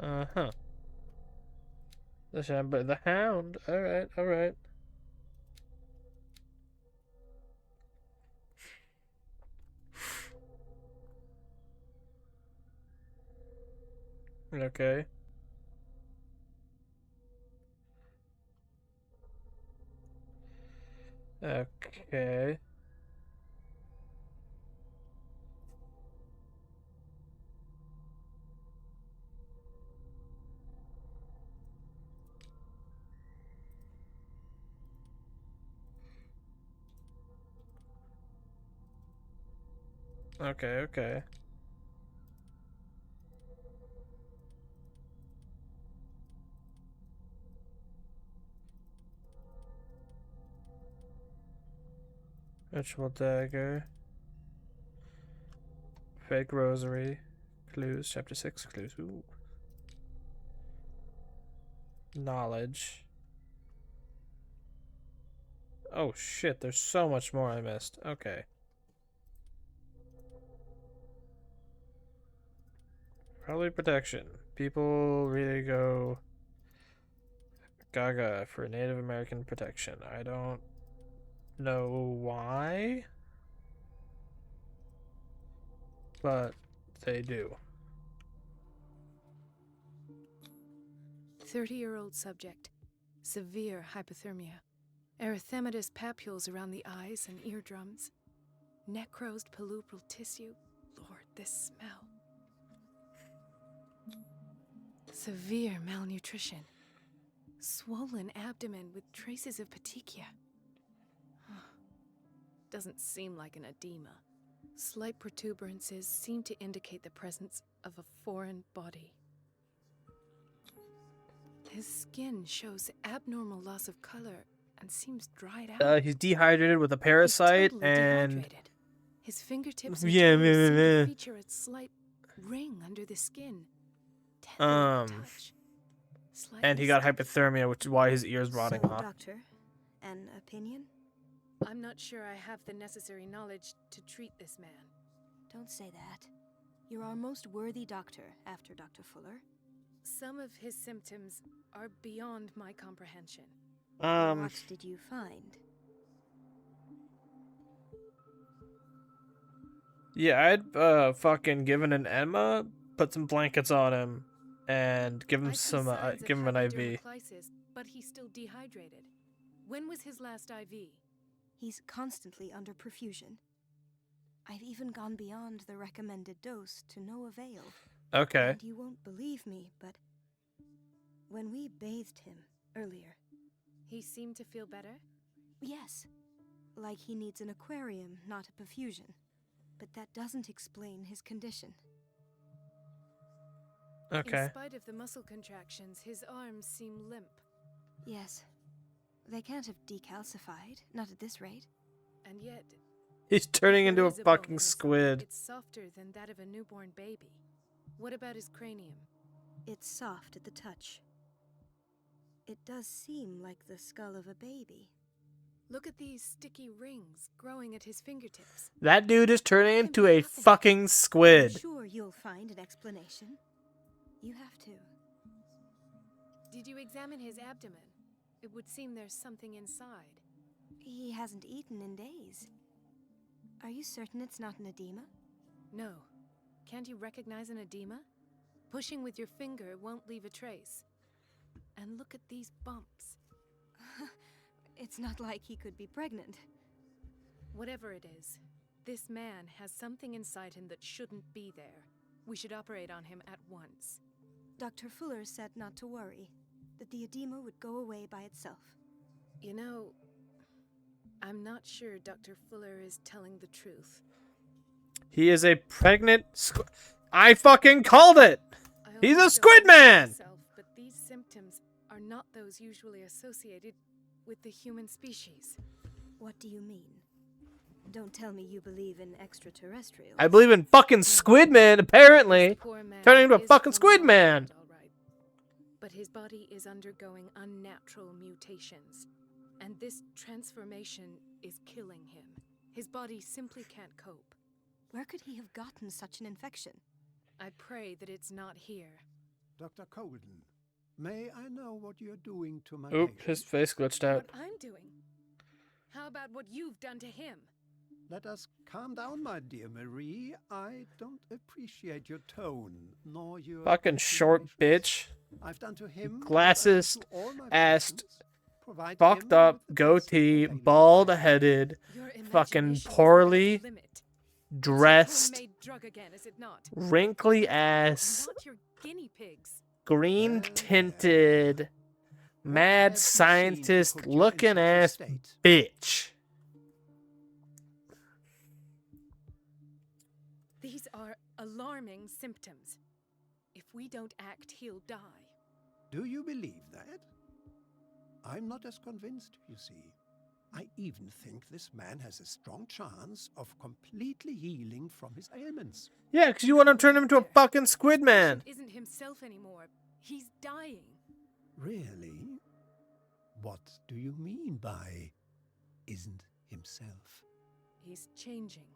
Uh-huh. The Shambler, the Hound. Alright, alright. Okay. Okay. Okay, okay. Ritual dagger. Fake rosary. Clues. Chapter 6. Clues. Ooh. Knowledge. Oh shit, there's so much more I missed. Okay. Probably protection. People really go gaga for Native American protection. I don't know why, but they do. 30-year-old subject. Severe hypothermia. Erythematous papules around the eyes and eardrums. Necrosed palpebral tissue. Lord, this smell. Severe malnutrition. Swollen abdomen with traces of petechia. Doesn't seem like an edema. Slight protuberances seem to indicate the presence of a foreign body. His skin shows abnormal loss of color and seems dried out. He's dehydrated with a He's parasite totally and dehydrated. His fingertips and Yeah, toes seem to meh. feature a slight ring under the skin. Tender to touch. And he Slightly got sticky. hypothermia, which is why his ear's rotting So, off. Doctor, an opinion? I'm not sure I have the necessary knowledge to treat this man. Don't say that. You're our most worthy doctor after Dr. Fuller. Some of his symptoms are beyond my comprehension. What did you find? Yeah, I'd fucking given an enema, put some blankets on him, and give him I see some, signs of give him an IV. hypodermoclysis, but he's still dehydrated. When was his last IV? He's constantly under perfusion. I've even gone beyond the recommended dose to no avail. Okay. And you won't believe me, but when we bathed him earlier, He seemed to feel better? yes, like he needs an aquarium, not a perfusion. But that doesn't explain his condition. Okay. In spite of the muscle contractions, his arms seem limp. Yes, they can't have decalcified, not at this rate. And yet, He's turning into there a is a bone in fucking his arm. squid. It's softer than that of a newborn baby. What about his cranium? It's soft at the touch. It does seem like the skull of a baby. Look at these sticky rings growing at his fingertips. That dude is turning That can into be a nothing. fucking I'm squid. sure you'll find an explanation. You have to. Did you examine his abdomen? It would seem there's something inside. He hasn't eaten in days. Are you certain it's not an edema? No. Can't you recognize an edema? Pushing with your finger won't leave a trace. And look at these bumps. It's not like he could be pregnant. Whatever it is, this man has something inside him that shouldn't be there. We should operate on him at once. Dr. Fuller said not to worry, that the edema would go away by itself. You know, I'm not sure Dr. Fuller is telling the truth. He is a pregnant squid. I fucking called it! I He's a almost squid don't believe man! myself, but these symptoms are not those usually associated with the human species. What do you mean? Don't tell me you believe in extraterrestrials. I believe in fucking squid man, apparently. This poor man Turning into a is fucking from squid the man. island, all right. But his body is undergoing unnatural mutations. And this transformation is killing him. His body simply can't cope. Where could he have gotten such an infection? I pray that it's not here. Dr. Colden, may I know what you're doing to my Oop, patient? his face glitched out. What I'm doing? How about what you've done to him? Let us calm down, my dear Marie. I don't appreciate your tone, nor your Fucking short bitch. I've done to him Glasses, what I do to all my assed, patients. Provide fucked him up, with the best goatee, available bald care. headed, Your fucking imagination is poorly at its limit. It's dressed, your homemade drug again, is it not? wrinkly ass, Not your guinea pigs. green Well, tinted, What mad have you seen to scientist put you in looking such a ass state? bitch. These are alarming symptoms. If we don't act, he'll die. Do you believe that? I'm not as convinced, you see. I even think this man has a strong chance of completely healing from his ailments. Yeah, because you want to turn him into a fucking squid man. Patient isn't himself anymore. He's dying. Really? What do you mean by isn't himself? He's changing.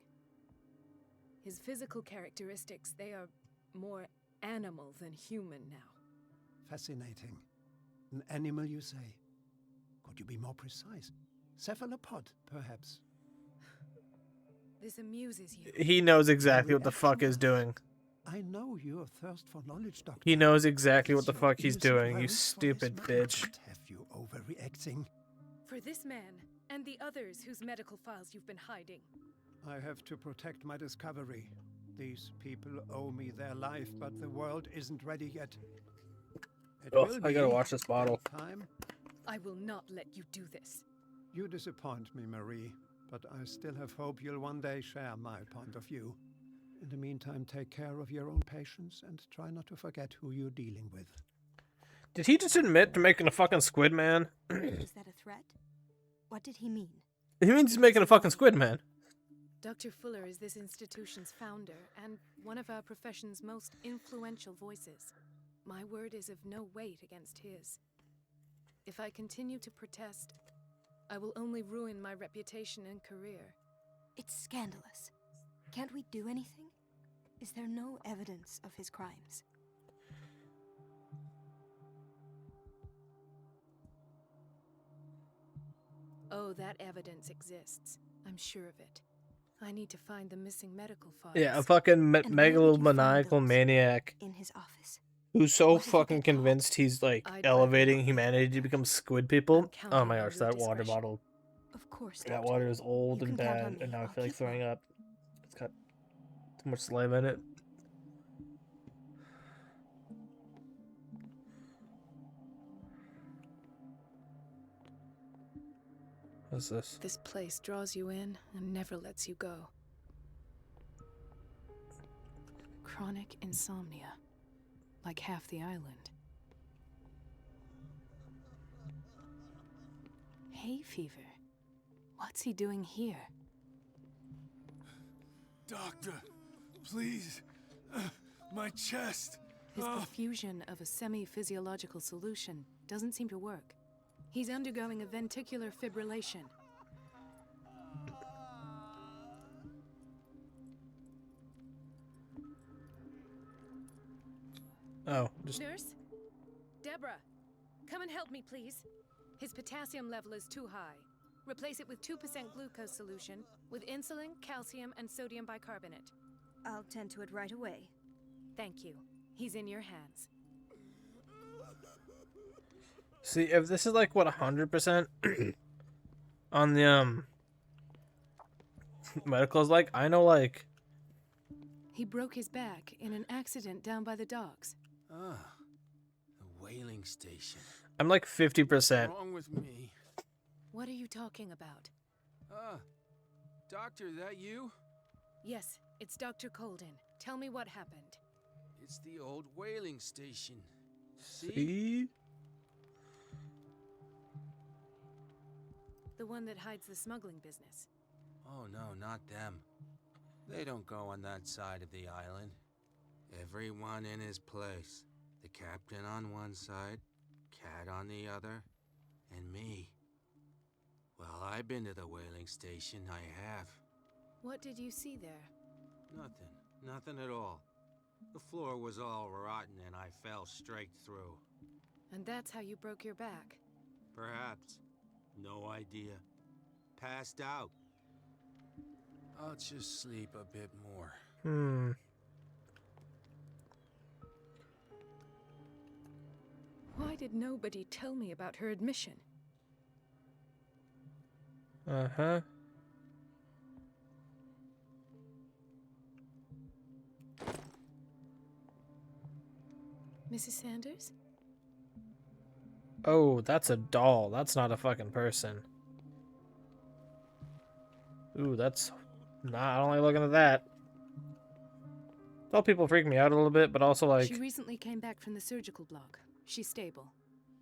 His physical characteristics, they are more animal than human now. Fascinating. An animal, you say? Could you be more precise? Cephalopod, perhaps? This amuses you. He knows exactly what the fuck he's doing. I know your thirst for knowledge, Doctor. He knows exactly what the It's fuck your he's innocent doing, you worries for stupid this man. bitch. Don't have you overreacting? For this man, and the others whose medical files you've been hiding. I have to protect my discovery. These people owe me their life, but the world isn't ready yet. It Oh, will I gotta be watch this bottle. in time. I will not let you do this. You disappoint me, Marie, but I still have hope you'll one day share my point of view. In the meantime, take care of your own patients and try not to forget who you're dealing with. Did he just admit to making a fucking squid man? Was that a threat? What did he mean? He means he's making a fucking squid man. Dr. Fuller is this institution's founder and one of our profession's most influential voices. My word is of no weight against his. If I continue to protest, I will only ruin my reputation and career. It's scandalous. Can't we do anything? Is there no evidence of his crimes? Oh, that evidence exists. I'm sure of it. I need to find the missing medical files. Yeah, a fucking megalomaniacal maniac in his office. who's so What if he fucking gets convinced he's like elevating humanity to become squid people. Oh my gosh, that water bottle. Of course, That Doctor. water is old You and can count on bad, me. and now I I'll feel like keep throwing mine. up. It's got too much slime in it. What's this? This place draws you in and never lets you go. Chronic insomnia. Like half the island. Hay fever. What's he doing here? Doctor, please. My chest. His perfusion of a semi-physiological solution doesn't seem to work. He's undergoing a ventricular fibrillation. Oh, just... Nurse? Deborah, come and help me, please. His potassium level is too high. Replace it with 2% glucose solution with insulin, calcium, and sodium bicarbonate. I'll tend to it right away. Thank you. He's in your hands. See, if this is like, what, 100% on the, medical is like, I know, like... He broke his back in an accident down by the docks. Ah, the whaling station. I'm like 50%. What's wrong with me? What are you talking about? Doctor, that you? Yes, it's Dr. Colden. Tell me what happened. It's the old whaling station. See? The one that hides the smuggling business. Oh no, not them. They don't go on that side of the island. Everyone in his place. The captain on one side, Cat on the other, and me. Well, I've been to the whaling station, I have. What did you see there? Nothing at all. The floor was all rotten and I fell straight through. And that's how you broke your back? Perhaps. No idea. Passed out. I'll just sleep a bit more. Why did nobody tell me about her admission? Uh-huh. Mrs. Sanders? Oh, that's a doll. That's not a fucking person. Ooh, that's... Nah, I don't like looking at that. Doll people freak me out a little bit, but also like... She recently came back from the surgical block. She's stable.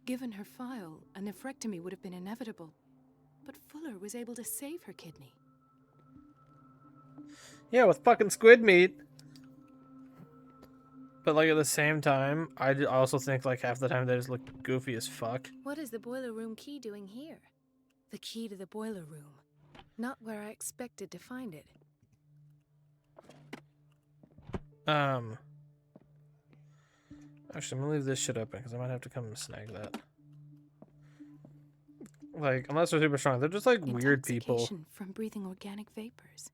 Given her file, a nephrectomy would have been inevitable. But Fuller was able to save her kidney. Yeah, with fucking squid meat. But like at the same time, I also think like half the time they just look goofy as fuck. What is the boiler room key doing here? The key to the boiler room. Not where I expected to find it. Actually, I'm gonna leave this shit open because I might have to come and snag that. Like, unless they're super strong, they're just like weird people. Intoxication from breathing organic vapors.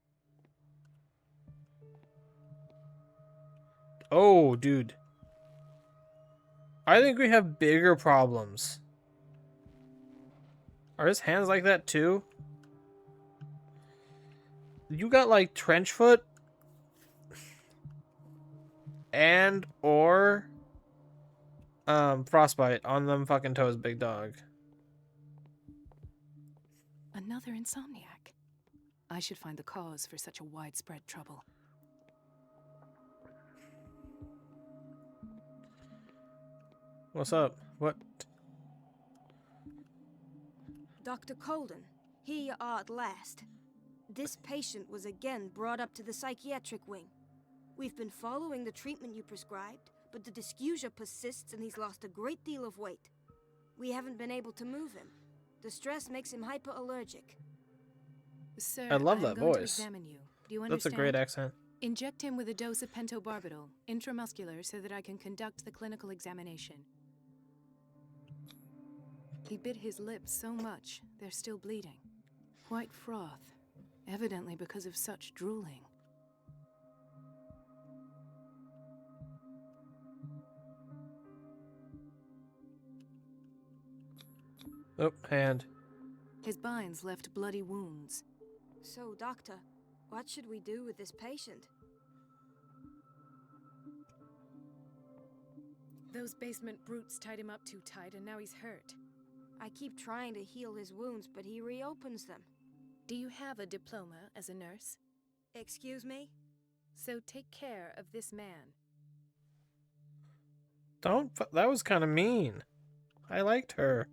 Oh, dude. I think we have bigger problems. Are his hands like that too? You got like trench foot and or frostbite on them fucking toes, big dog. Another insomniac. I should find the cause for such a widespread trouble. What's up? What? Dr. Colden, here you are at last. This patient was again brought up to the psychiatric wing. We've been following the treatment you prescribed, but the dysgeusia persists and he's lost a great deal of weight. We haven't been able to move him. The stress makes him hyperallergic. Sir, I love I'm that going to voice. examine you. Do you That's a understand? great accent. Inject him with a dose of pentobarbital, intramuscular, so that I can conduct the clinical examination. He bit his lips so much, they're still bleeding. White froth, evidently because of such drooling. Oh, hand. His binds left bloody wounds. So, Doctor, what should we do with this patient? Those basement brutes tied him up too tight, and now he's hurt. I keep trying to heal his wounds, but he reopens them. Do you have a diploma as a nurse? Excuse me? So take care of this man. That was kind of mean. I liked her.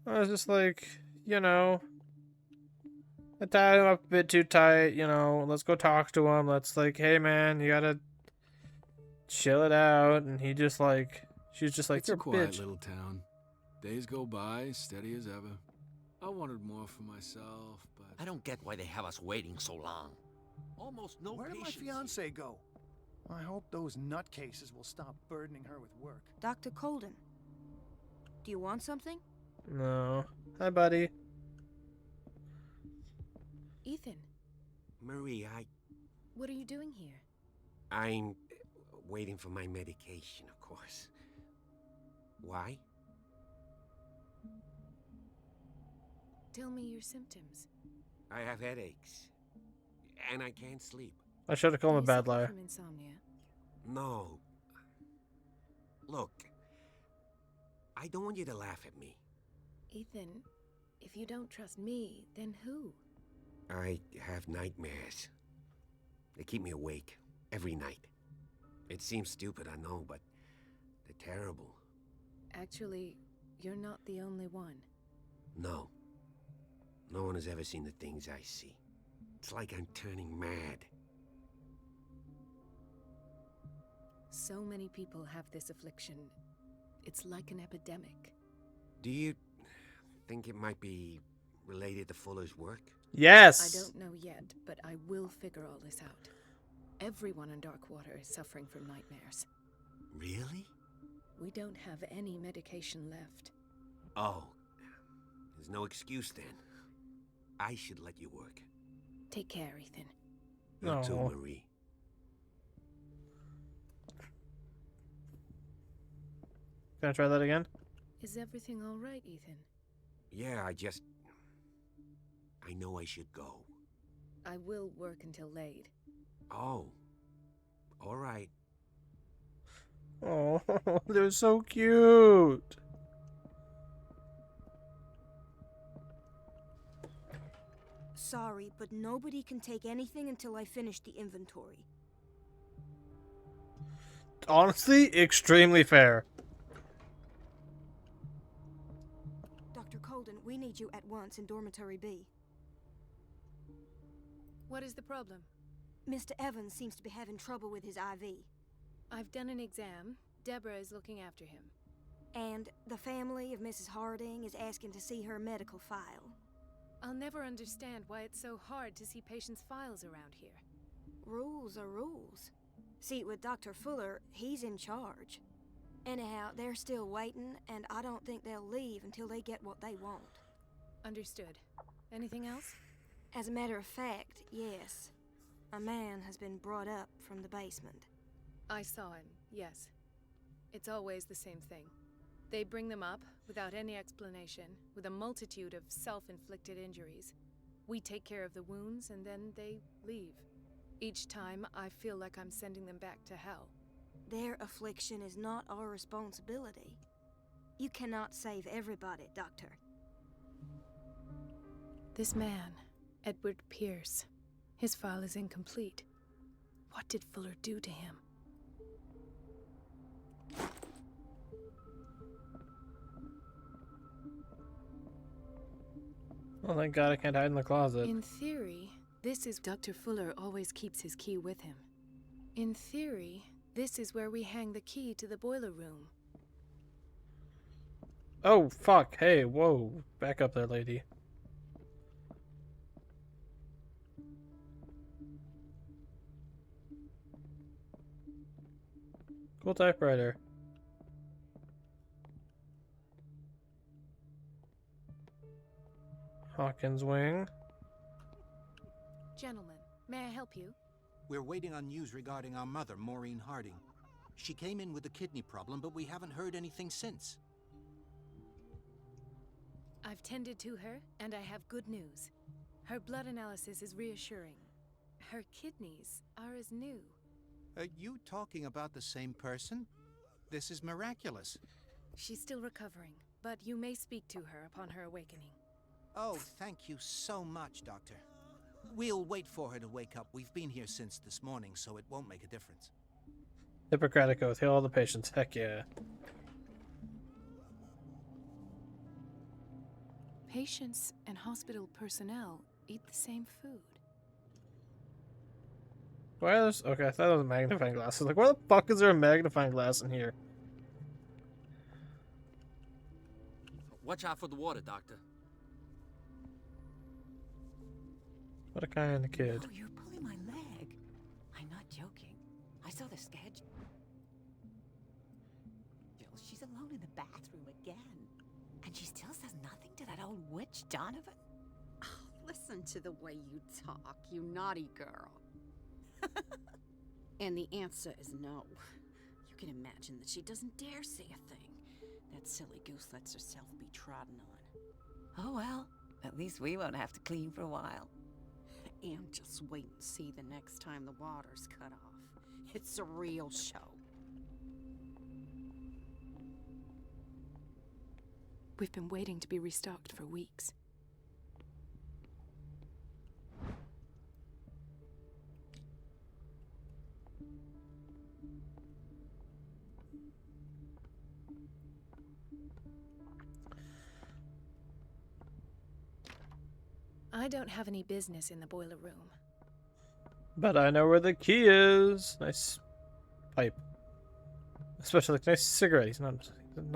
I was just like, you know, I tied him up a bit too tight, you know, let's go talk to him. Let's like, hey man, you gotta chill it out. And he just like, she's just like, It's you're a quiet bitch. little town. Days go by, steady as ever. I wanted more for myself, but... I don't get why they have us waiting so long. Almost no Where did my patience. fiancée go? I hope those nutcases will stop burdening her with work. Dr. Colden, do you want something? No. Hi, buddy. Ethan, Marie, what are you doing here? I'm waiting for my medication, of course. Why? Tell me your symptoms. I have headaches. And I can't sleep. I should have called him a Do you bad suffer liar. from insomnia? No. Look. I don't want you to laugh at me. Ethan, if you don't trust me, then who? I have nightmares. They keep me awake every night. It seems stupid, I know, but they're terrible. Actually, you're not the only one. No. No one has ever seen the things I see. It's like I'm turning mad. So many people have this affliction. It's like an epidemic. Do you think it might be related to Fuller's work? Yes! I don't know yet, but I will figure all this out. Everyone in Darkwater is suffering from nightmares. Really? We don't have any medication left. Oh. There's no excuse then. I should let you work. Take care, Ethan. You too, Aw. Marie. Can I try that again? Is everything all right, Ethan? Yeah, I know I should go. I will work until late. Oh. All right. Oh, they're so cute. Sorry, but nobody can take anything until I finish the inventory. Honestly, extremely fair. Dr. Colden, we need you at once in Dormitory B. What is the problem? Mr. Evans seems to be having trouble with his IV. I've done an exam. Deborah is looking after him. And the family of Mrs. Harding is asking to see her medical file. I'll never understand why it's so hard to see patients' files around here. Rules are rules. See, with Dr. Fuller, he's in charge. Anyhow, they're still waiting, and I don't think they'll leave until they get what they want. Understood. Anything else? As a matter of fact, yes. A man has been brought up from the basement. I saw him, yes. It's always the same thing. They bring them up, without any explanation, with a multitude of self-inflicted injuries. We take care of the wounds, and then they leave. Each time, I feel like I'm sending them back to hell. Their affliction is not our responsibility. You cannot save everybody, Doctor. This man, Edward Pierce, his file is incomplete. What did Fuller do to him? Well, thank God I can't hide in the closet. In theory, this is Dr. Fuller always keeps his key with him. In theory, this is where we hang the key to the boiler room. Oh, fuck. Hey, whoa. Back up there, lady. Cool typewriter. Hawkins wing. Gentlemen, may I help you? We're waiting on news regarding our mother, Maureen Harding. She came in with a kidney problem, but we haven't heard anything since. I've tended to her, and I have good news. Her blood analysis is reassuring. Her kidneys are as new. Are you talking about the same person? This is miraculous. She's still recovering, but you may speak to her upon her awakening. Oh, thank you so much, Doctor. We'll wait for her to wake up. We've been here since this morning, so it won't make a difference. Hippocratic oath. Heal all the patients. Heck yeah. Patients and hospital personnel eat the same food. Why is... Okay, I thought it was a magnifying glass. I was like, why the fuck is there a magnifying glass in here? Watch out for the water, Doctor. What a kind of kid. Oh, you're pulling my leg. I'm not joking. I saw the schedule. She's alone in the bathroom again. And she still says nothing to that old witch, Donovan? Oh, listen to the way you talk, you naughty girl. And the answer is no. You can imagine that she doesn't dare say a thing. That silly goose lets herself be trodden on. Oh, well. At least we won't have to clean for a while. And just wait and see the next time the water's cut off. It's a real show. We've been waiting to be restocked for weeks. I don't have any business in the boiler room. But I know where the key is. Nice pipe. Especially like nice cigarette. He's not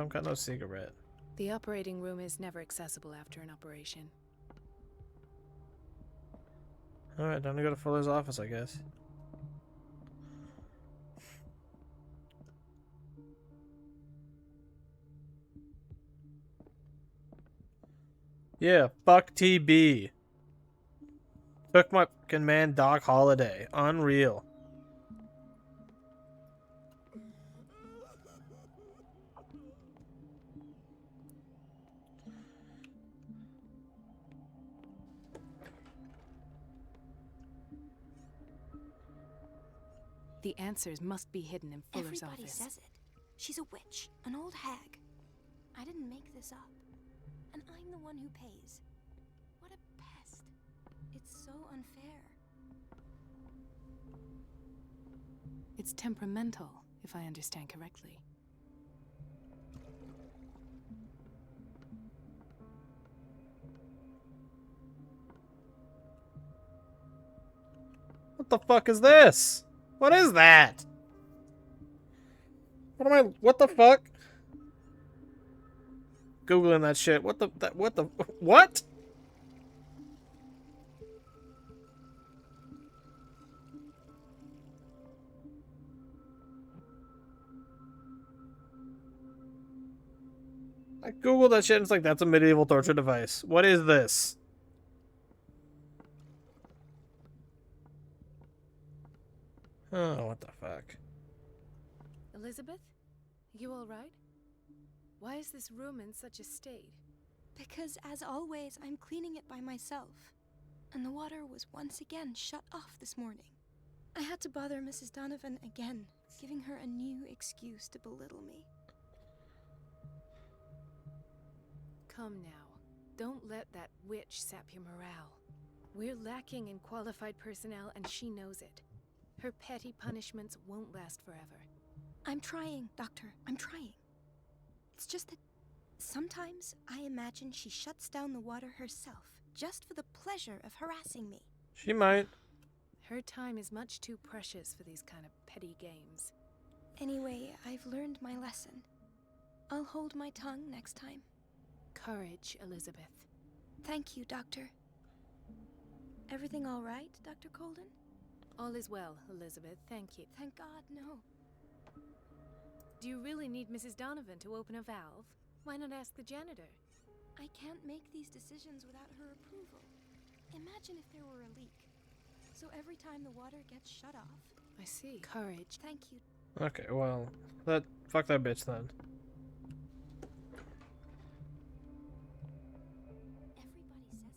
got no cigarette. The operating room is never accessible after an operation. Alright, time to go to Fuller's office, I guess. Yeah, fuck TB. Took my fucking man Doc Holiday. Unreal. The answers must be hidden in Fuller's Everybody office. says it. She's a witch, an old hag. I didn't make this up. And I'm the one who pays. What a pest. It's so unfair. It's temperamental, if I understand correctly. What the fuck is this? What is that? What the fuck? Googling that shit. What? I googled that shit and it's like, that's a medieval torture device. What is this? Oh, what the fuck? Elizabeth? You alright? Why is this room in such a state? Because, as always, I'm cleaning it by myself. And the water was once again shut off this morning. I had to bother Mrs. Donovan again, giving her a new excuse to belittle me. Come now. Don't let that witch sap your morale. We're lacking in qualified personnel and she knows it. Her petty punishments won't last forever. I'm trying, Doctor. I'm trying. It's just that sometimes I imagine she shuts down the water herself just for the pleasure of harassing me. She might. Her time is much too precious for these kind of petty games. Anyway, I've learned my lesson. I'll hold my tongue next time. Courage, Elizabeth. Thank you, Doctor. Everything all right, Dr. Colden? All is well, Elizabeth. Thank you. Thank God, no. Do you really need Mrs. Donovan to open a valve? Why not ask the janitor? I can't make these decisions without her approval. Imagine if there were a leak. So every time the water gets shut off... I see. Courage. Thank you. Okay, well, fuck that bitch then. Everybody says it.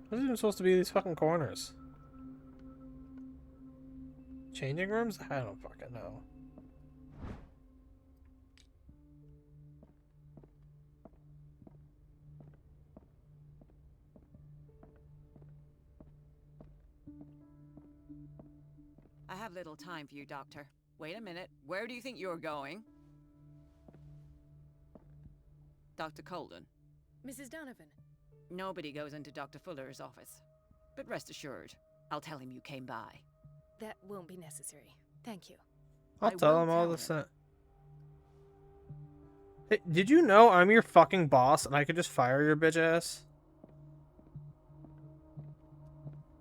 What is even supposed to be these fucking corners? Changing rooms? I don't fucking know. I have little time for you, Doctor. Wait a minute. Where do you think you're going? Dr. Colden. Mrs. Donovan. Nobody goes into Dr. Fuller's office. But rest assured, I'll tell him you came by. That won't be necessary. Thank you. I'll tell him all this. Hey, did you know I'm your fucking boss and I could just fire your bitch ass?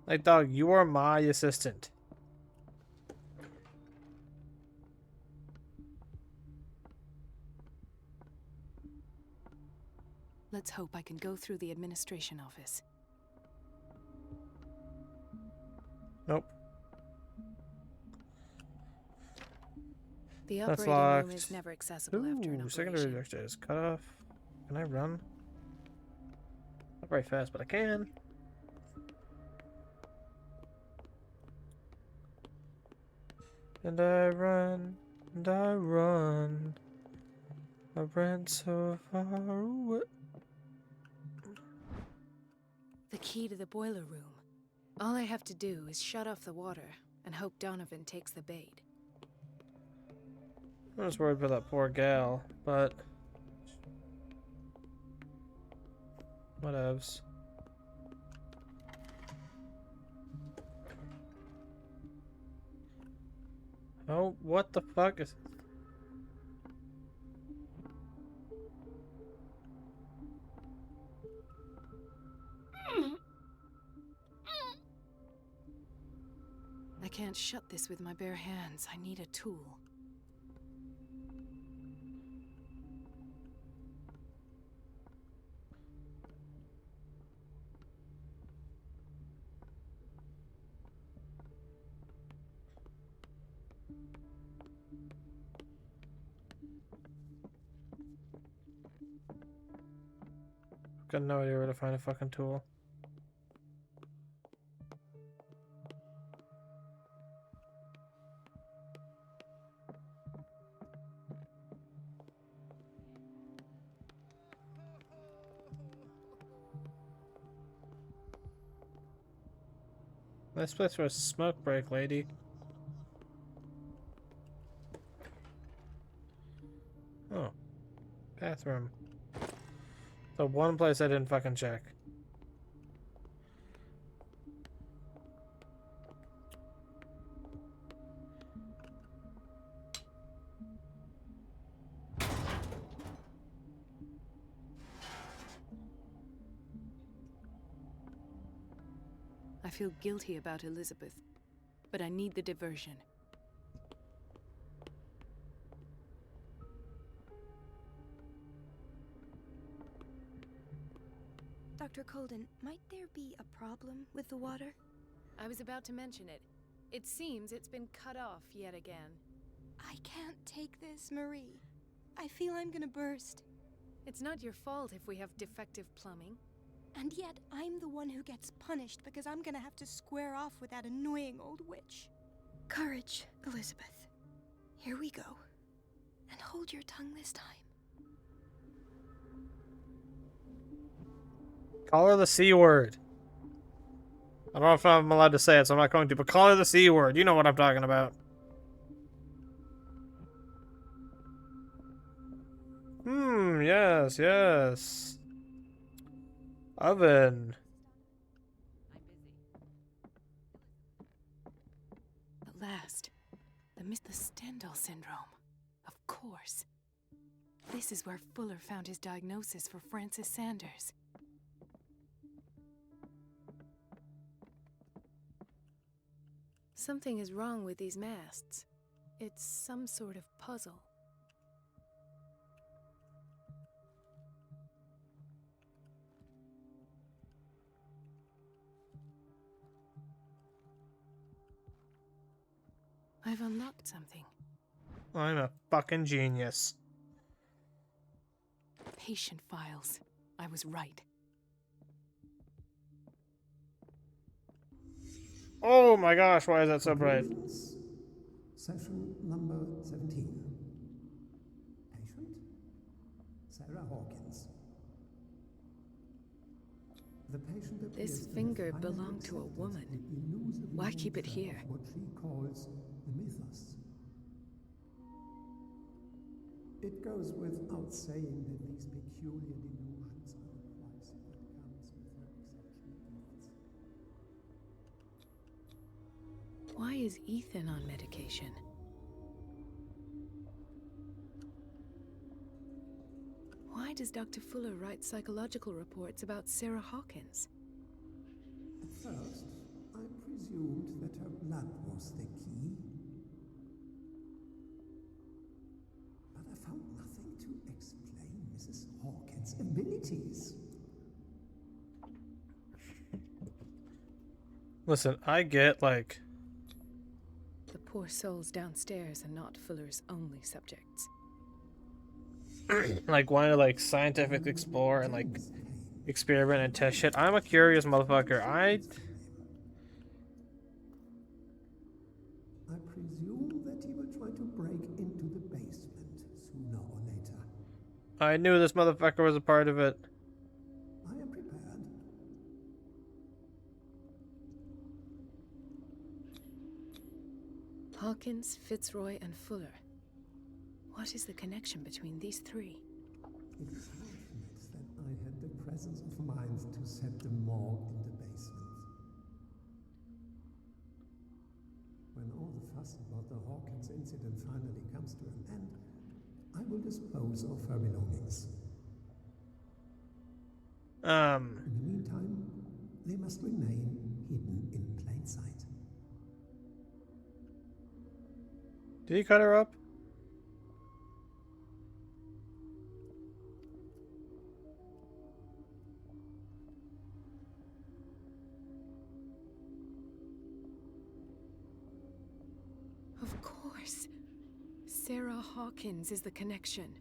Like, dog, you are my assistant. Let's hope I can go through the administration office. Nope. The That's operating locked. room is never accessible after an Secondary operation. reactor is cut off. Can I run? Not very fast, but I can. And I run, and I run. I ran so far away. The key to the boiler room. All I have to do is shut off the water and hope Donovan takes the bait. I'm just worried about that poor gal, but whatevs. Oh, what the fuck is... I can't shut this with my bare hands. I need a tool. Got no idea where to find a fucking tool. Nice place for a smoke break, lady. Oh. Bathroom. The one place I didn't fucking check. I feel guilty about Elizabeth, but I need the diversion. Dr. Colden, might there be a problem with the water? I was about to mention it. It seems it's been cut off yet again. I can't take this, Marie. I feel I'm gonna burst. It's not your fault if we have defective plumbing. And yet, I'm the one who gets punished because I'm gonna have to square off with that annoying old witch. Courage, Elizabeth. Here we go. And hold your tongue this time. Call her the C word. I don't know if I'm allowed to say it, so I'm not going to, but call her the C word. You know what I'm talking about. Yes, yes. Oven. At last. The Stendhal syndrome. Of course. This is where Fuller found his diagnosis for Francis Sanders. Something is wrong with these masts. It's some sort of puzzle. I've unlocked something. I'm a fucking genius. Patient files. I was right. Oh my gosh, why is that so bright? Session number 17. Patient? Sarah Hawkins. The patient appears This to finger have finally belonged to a accepted woman. the illusory Why keep it nature here? of what she calls the mythos. It goes without saying that these peculiar delusions are the price that comes with her exceptional gifts. Why is Ethan on medication? Why does Dr. Fuller write psychological reports about Sarah Hawkins? At first, I presumed that her blood was the key. But I found nothing to explain Mrs. Hawkins' abilities. Listen, I get, like... The poor souls downstairs are not Fuller's only subjects. like, wanting to, like, scientifically explore and, like, experiment and test shit. I'm a curious motherfucker. I presume that he will try to break into the basement sooner or later. I knew this motherfucker was a part of it. I am prepared. Hawkins, Fitzroy, and Fuller. What is the connection between these three? It is fortunate that I had the presence of mind to set the morgue in the basement. When all the fuss about the Hawkins incident finally comes to an end, I will dispose of her belongings. In the meantime, they must remain hidden in plain sight. Did he cut her up? Of course. Sarah Hawkins is the connection.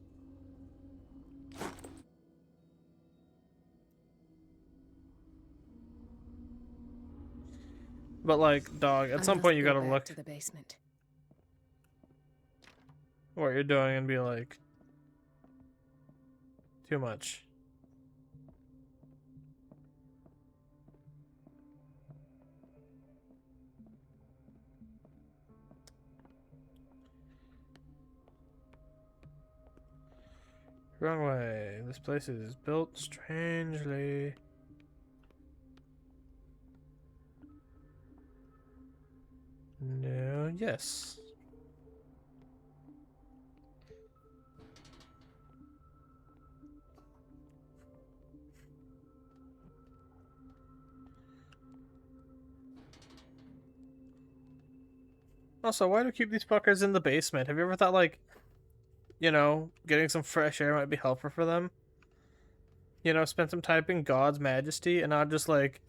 But, like, dog, at some point you gotta look to the basement. what you're doing and be like, too much. Wrong way. This place is built strangely. No, yes. Also, why do we keep these fuckers in the basement? Have you ever thought, like, you know, getting some fresh air might be helpful for them? You know, spend some time in God's majesty and not just like,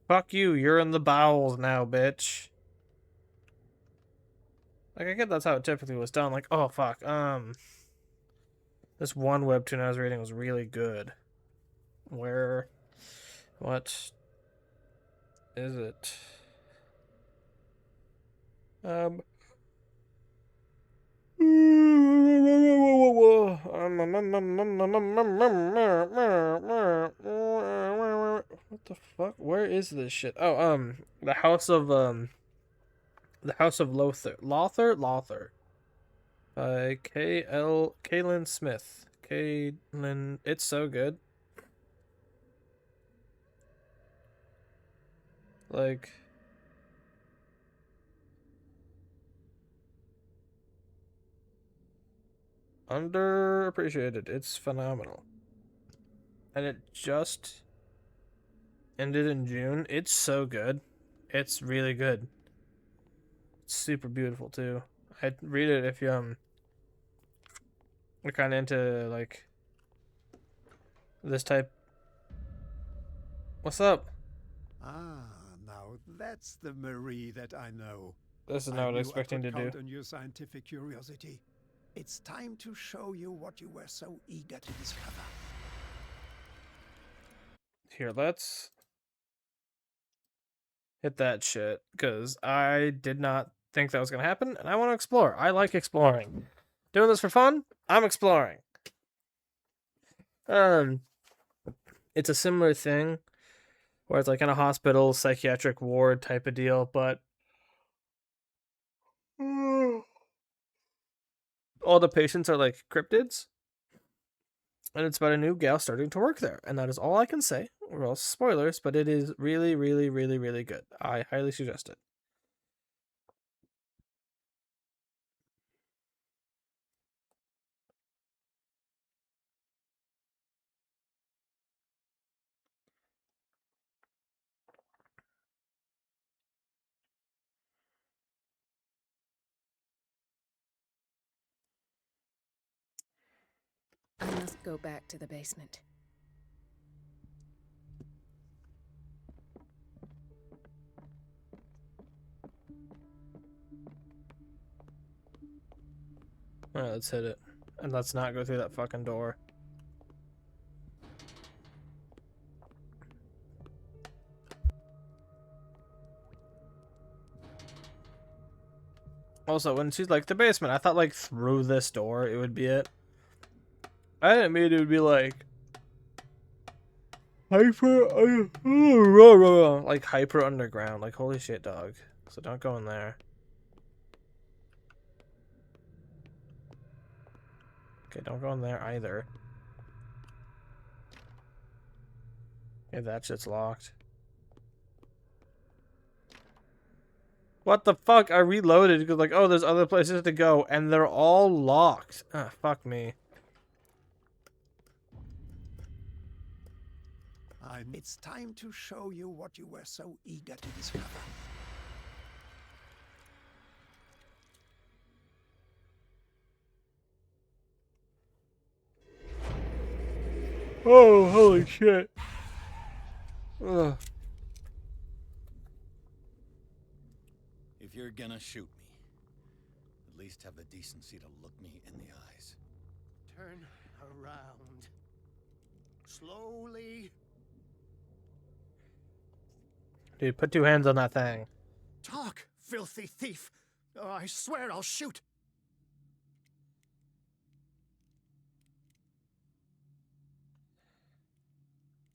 fuck you, you're in the bowels now, bitch. Like, I get that's how it typically was done. Like, oh, fuck, this one webtoon I was reading was really good. What is it? Um. What the fuck? Where is this shit? Oh, the House of Lothar. Kaylin Smith. Kaylin, it's so good. Like, underappreciated. It's phenomenal. And it just ended in June. It's so good. It's really good. It's super beautiful too. I'd read it if you are kind of into like this type. What's up? Ah, now that's the Marie that I know. This is I not what I knew was expecting to could do. count on your scientific curiosity. It's time to show you what you were so eager to discover. Here, let's hit that shit because I did not think that was gonna happen, and I want to explore. I like exploring. Doing this for fun. I'm exploring. It's a similar thing where it's like in a hospital, psychiatric ward type of deal, but all the patients are like cryptids, and it's about a new gal starting to work there, and that is all I can say. We're all spoilers, but it is really, really, really, really good. I highly suggest it. I must go back to the basement. Alright, let's hit it. And let's not go through that fucking door. Also, when she's like, the basement, I thought like through this door it would be it. I didn't mean it would be like hyper underground. Like, holy shit, dog. So don't go in there. Okay, don't go in there either. Okay, that shit's locked. What the fuck? I reloaded because like, oh, there's other places to go, and they're all locked. Ah, fuck me. It's time to show you what you were so eager to discover. Oh, holy shit. Ugh. If you're gonna shoot me, at least have the decency to look me in the eyes. Turn around. Slowly. Dude, put two hands on that thing. Talk, filthy thief. Oh, I swear I'll shoot.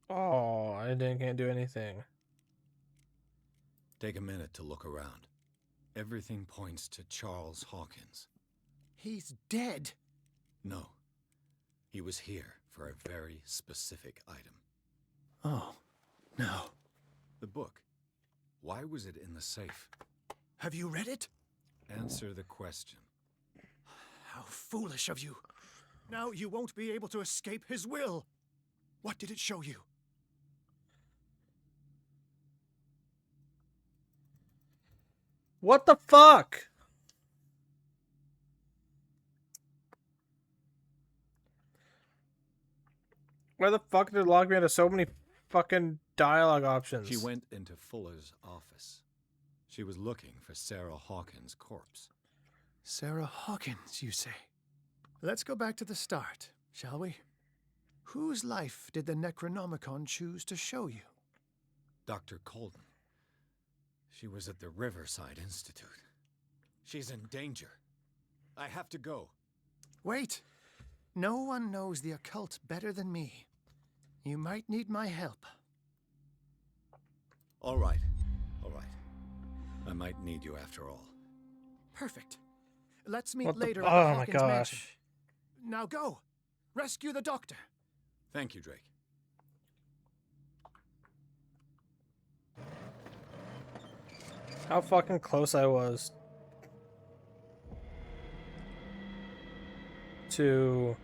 Oh, I can't do anything. Take a minute to look around. Everything points to Charles Hawkins. He's dead. No. He was here for a very specific item. Oh, no. The book. Why was it in the safe? Have you read it? Answer the question. How foolish of you. Now you won't be able to escape his will. What did it show you? What the fuck? Where the fuck did it log me out of so many fucking dialogue options? She went into Fuller's office. She was looking for Sarah Hawkins' corpse. Sarah Hawkins, you say? Let's go back to the start, shall we? Whose life did the Necronomicon choose to show you? Dr. Colden. She was at the Riverside Institute. She's in danger. I have to go. Wait. No one knows the occult better than me. You might need my help. All right. All right. I might need you after all. Perfect. Let's meet What the? later at the Oh my Hawkins mansion. gosh. Now go. Rescue the doctor. Thank you, Drake. How fucking close I was to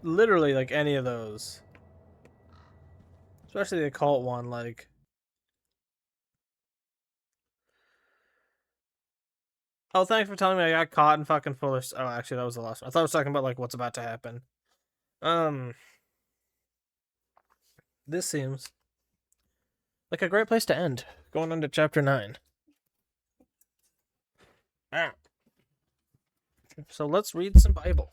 literally like any of those. Especially the occult one, like. Oh, thanks for telling me I got caught in fucking Fuller's. Oh, actually, that was the last one. I thought I was talking about like what's about to happen. This seems like a great place to end. Going on to chapter 9. Ah. So let's read some Bible.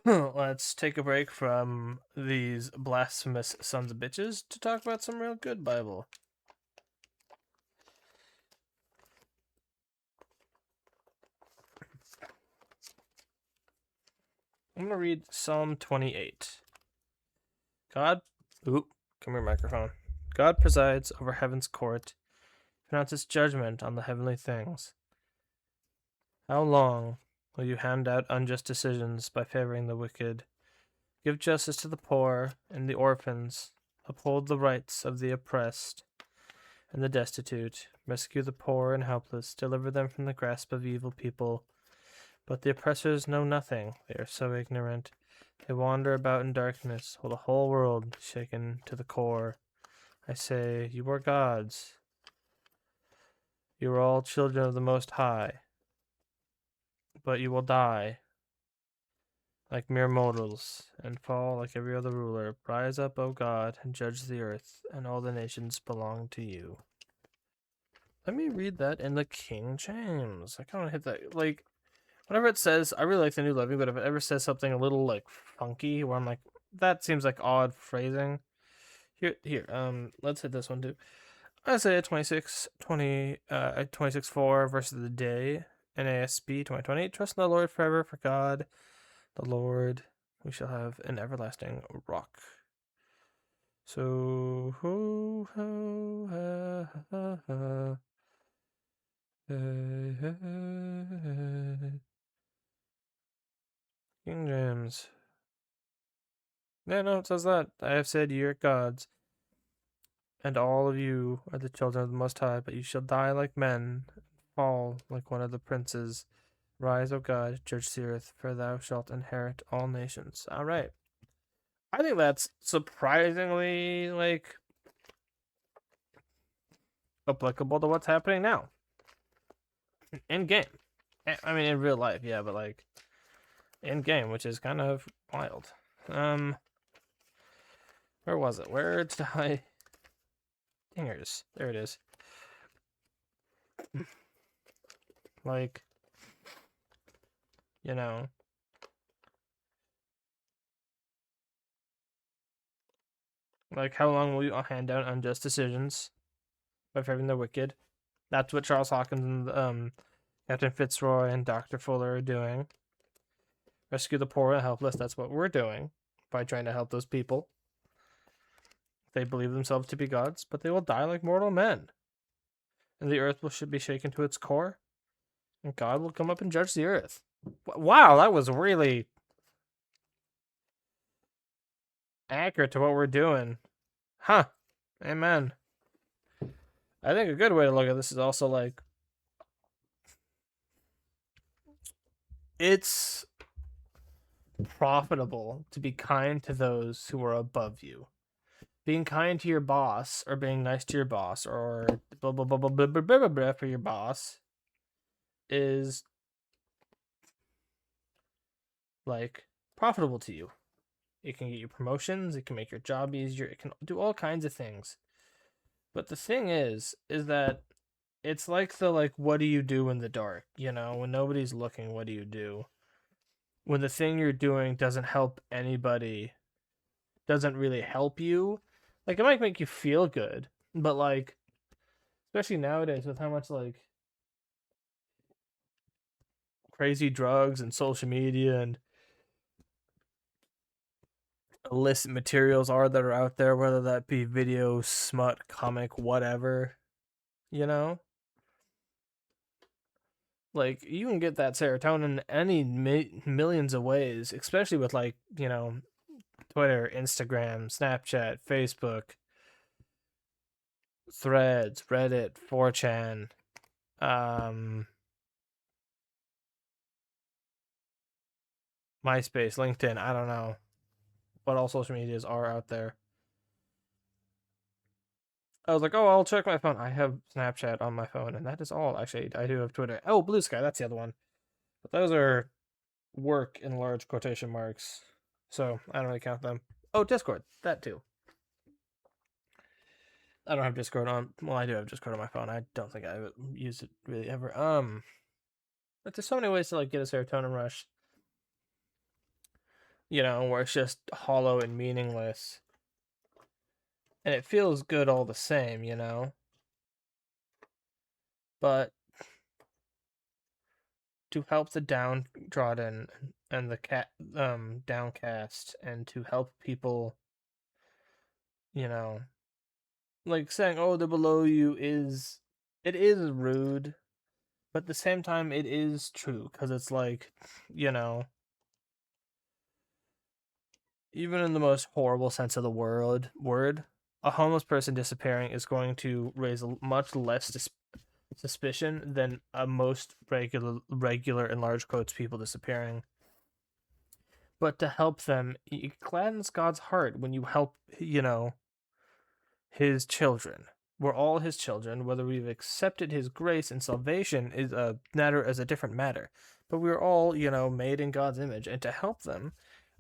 Let's take a break from these blasphemous sons of bitches to talk about some real good Bible. I'm going to read Psalm 28. God, come here, microphone. God presides over heaven's court, pronounces judgment on the heavenly things. How long will you hand out unjust decisions by favoring the wicked? Give justice to the poor and the orphans. Uphold the rights of the oppressed and the destitute. Rescue the poor and helpless. Deliver them from the grasp of evil people. But the oppressors know nothing. They are so ignorant. They wander about in darkness, while the whole world is shaken to the core. I say, you are gods. You are all children of the Most High. But you will die like mere mortals, and fall like every other ruler. Rise up, O God, and judge the earth, and all the nations belong to you. Let me read that in the King James. I kind of hit that, like, whenever it says, I really like the New Living, but if it ever says something a little, like, funky, where I'm like, that seems like odd phrasing. Here, let's hit this one too. Isaiah 26:4, verse of the day, NASB 2020. Trust in the Lord forever, for God, the Lord, we shall have an everlasting rock. So, ho, ho, ha, ha, ha. King James. Yeah, no, it says that. I have said, ye are gods, and all of you are the children of the Most High, but you shall die like men, and fall like one of the princes. Rise, O God, judge the earth, for thou shalt inherit all nations. All right. I think that's surprisingly, like, applicable to what's happening now. In game. I mean, in real life, yeah, but, like, in game, which is kind of wild. Where was it? Where did I... Dingers. There it is. Like, you know... Like, how long will you hand down unjust decisions by favoring the wicked? That's what Charles Hawkins and Captain Fitzroy and Dr. Fuller are doing. Rescue the poor and helpless. That's what we're doing by trying to help those people. They believe themselves to be gods, but they will die like mortal men. And the earth should be shaken to its core. And God will come up and judge the earth. Wow, that was really accurate to what we're doing. Huh. Amen. I think a good way to look at this is also like, it's profitable to be kind to those who are above you. Being kind to your boss, or being nice to your boss, or blah blah blah blah blah blah blah, blah for your boss is like profitable to you. It can get you promotions, it can make your job easier, it can do all kinds of things. But the thing is that it's like the, like, what do you do in the dark? You know, when nobody's looking, what do you do? When the thing you're doing doesn't help anybody, doesn't really help you, Like, it might make you feel good, but, like, especially nowadays with how much, like, crazy drugs and social media and illicit materials are that are out there, whether that be video, smut, comic, whatever, you know? Like, you can get that serotonin any millions of ways, especially with, like, you know, Twitter, Instagram, Snapchat, Facebook, Threads, Reddit, 4chan, MySpace, LinkedIn, I don't know what all social medias are out there. I was like, oh, I'll check my phone. I have Snapchat on my phone, and that is all. Actually, I do have Twitter. Oh, Blue Sky, that's the other one. But those are work in large quotation marks, so I don't really count them. Oh, Discord, that too. I don't have Discord on. Well, I do have Discord on my phone. I don't think I use it really ever. But there's so many ways to like get a serotonin rush. You know, where it's just hollow and meaningless, and it feels good all the same. You know, but to help the downtrodden and the downcast, and to help people, you know, like saying, "Oh, they're below you," it is rude, but at the same time, it is true because it's like, you know, even in the most horrible sense of the word, a homeless person disappearing is going to raise a much less suspicion than a most regular in large quotes people disappearing. But to help them, it gladdens God's heart when you help, you know, his children. We're all his children. Whether we've accepted his grace and salvation is a different matter. But we're all, you know, made in God's image, and to help them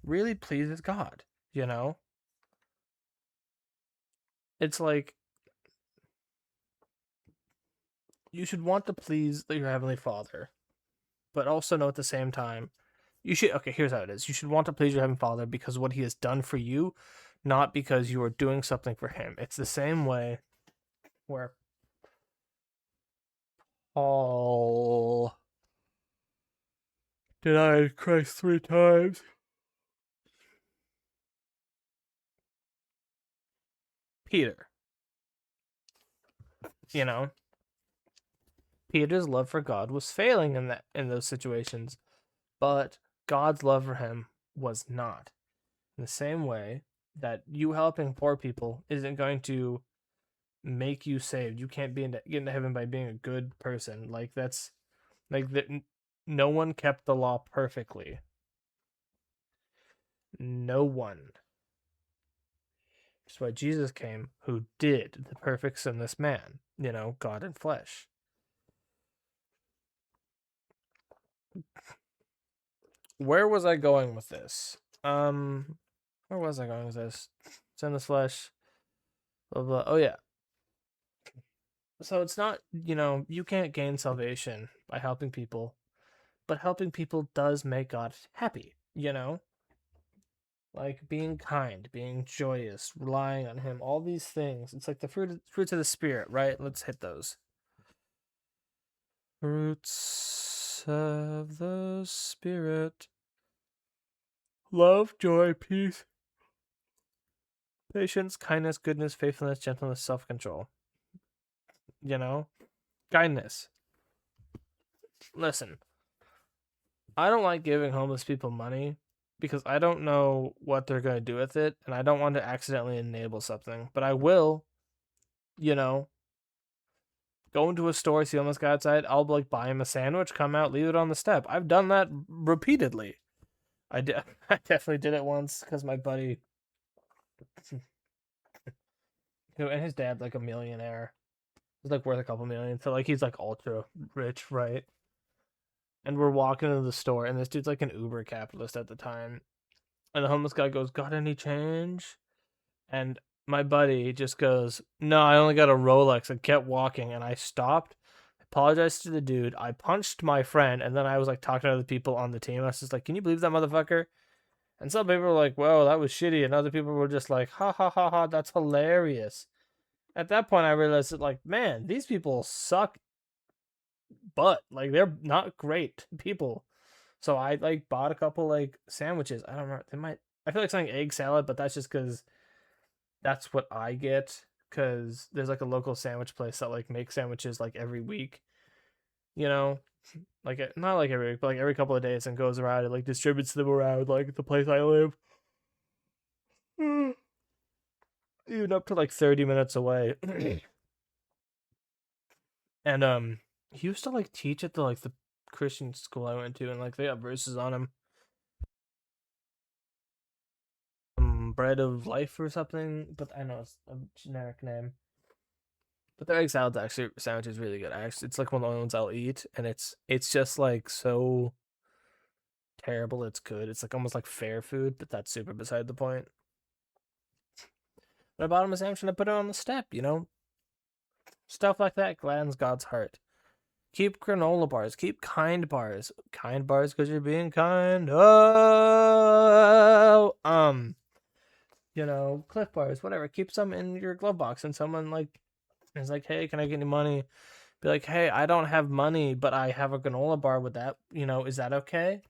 really pleases God, you know? It's like you should want to please your heavenly Father, but also know at the same time you should, okay, here's how it is. You should want to please your heavenly Father because of what he has done for you, not because you are doing something for him. It's the same way where Paul denied Christ 3 times. Peter, you know, Peter's love for God was failing in those situations, but God's love for him was not. In the same way that you helping poor people isn't going to make you saved. You can't get into heaven by being a good person. Like that's like that. No one kept the law perfectly. No one. That's why Jesus came, who did the perfect sinless man. You know, God in flesh. Where was I going with this? Where was I going with this? Sinless flesh. Blah blah. Oh yeah. So it's not, you know, you can't gain salvation by helping people, but helping people does make God happy, you know? Like being kind, being joyous, relying on him, all these things. It's like the fruits of the spirit, right? Let's hit those. Fruits of the spirit. Love, joy, peace, patience, kindness, goodness, faithfulness, gentleness, self-control. You know? Kindness. Listen, I don't like giving homeless people money because I don't know what they're going to do with it, and I don't want to accidentally enable something. But I will, you know, go into a store, see a homeless guy outside, I'll like buy him a sandwich, come out, leave it on the step. I've done that repeatedly. I definitely did it once because my buddy, who and his dad's like a millionaire, he's like worth a couple million, so like he's like ultra rich, right? And we're walking into the store, and this dude's like an Uber capitalist at the time. And the homeless guy goes, "Got any change?" And my buddy just goes, "No, I only got a Rolex," and kept walking. And I stopped, apologized to the dude. I punched my friend, and then I was like talking to other people on the team. I was just like, "Can you believe that motherfucker?" And some people were like, "Whoa, that was shitty," and other people were just like, "Ha ha ha ha, that's hilarious." At that point, I realized that, like, man, these people suck butt. Like, they're not great people. So I like bought a couple like sandwiches. I don't know. They might. I feel like something egg salad, but that's just because that's what I get. Because there's like a local sandwich place that like makes sandwiches like every week. You know, like not like every week, but like every couple of days, and goes around and like distributes them around like the place I live. Even up to like 30 minutes away. And he used to like teach at the Christian school I went to, and like they got verses on him. Bread of life or something, but I know it's a generic name. But their egg salad's actually sandwich is really good. It's like one of the ones I'll eat, and it's just like so terrible. It's good. It's like almost like fair food, but that's super beside the point. But I bought him a sandwich and I put it on the step. Stuff like that gladdens God's heart. Keep granola bars. Keep kind bars. Kind bars because you're being kind. Oh, Cliff bars, whatever. Keep some in your glove box, and someone like is like, "Hey, can I get any money?" Be like, "Hey, I don't have money, but I have a granola bar with that. Is that okay?"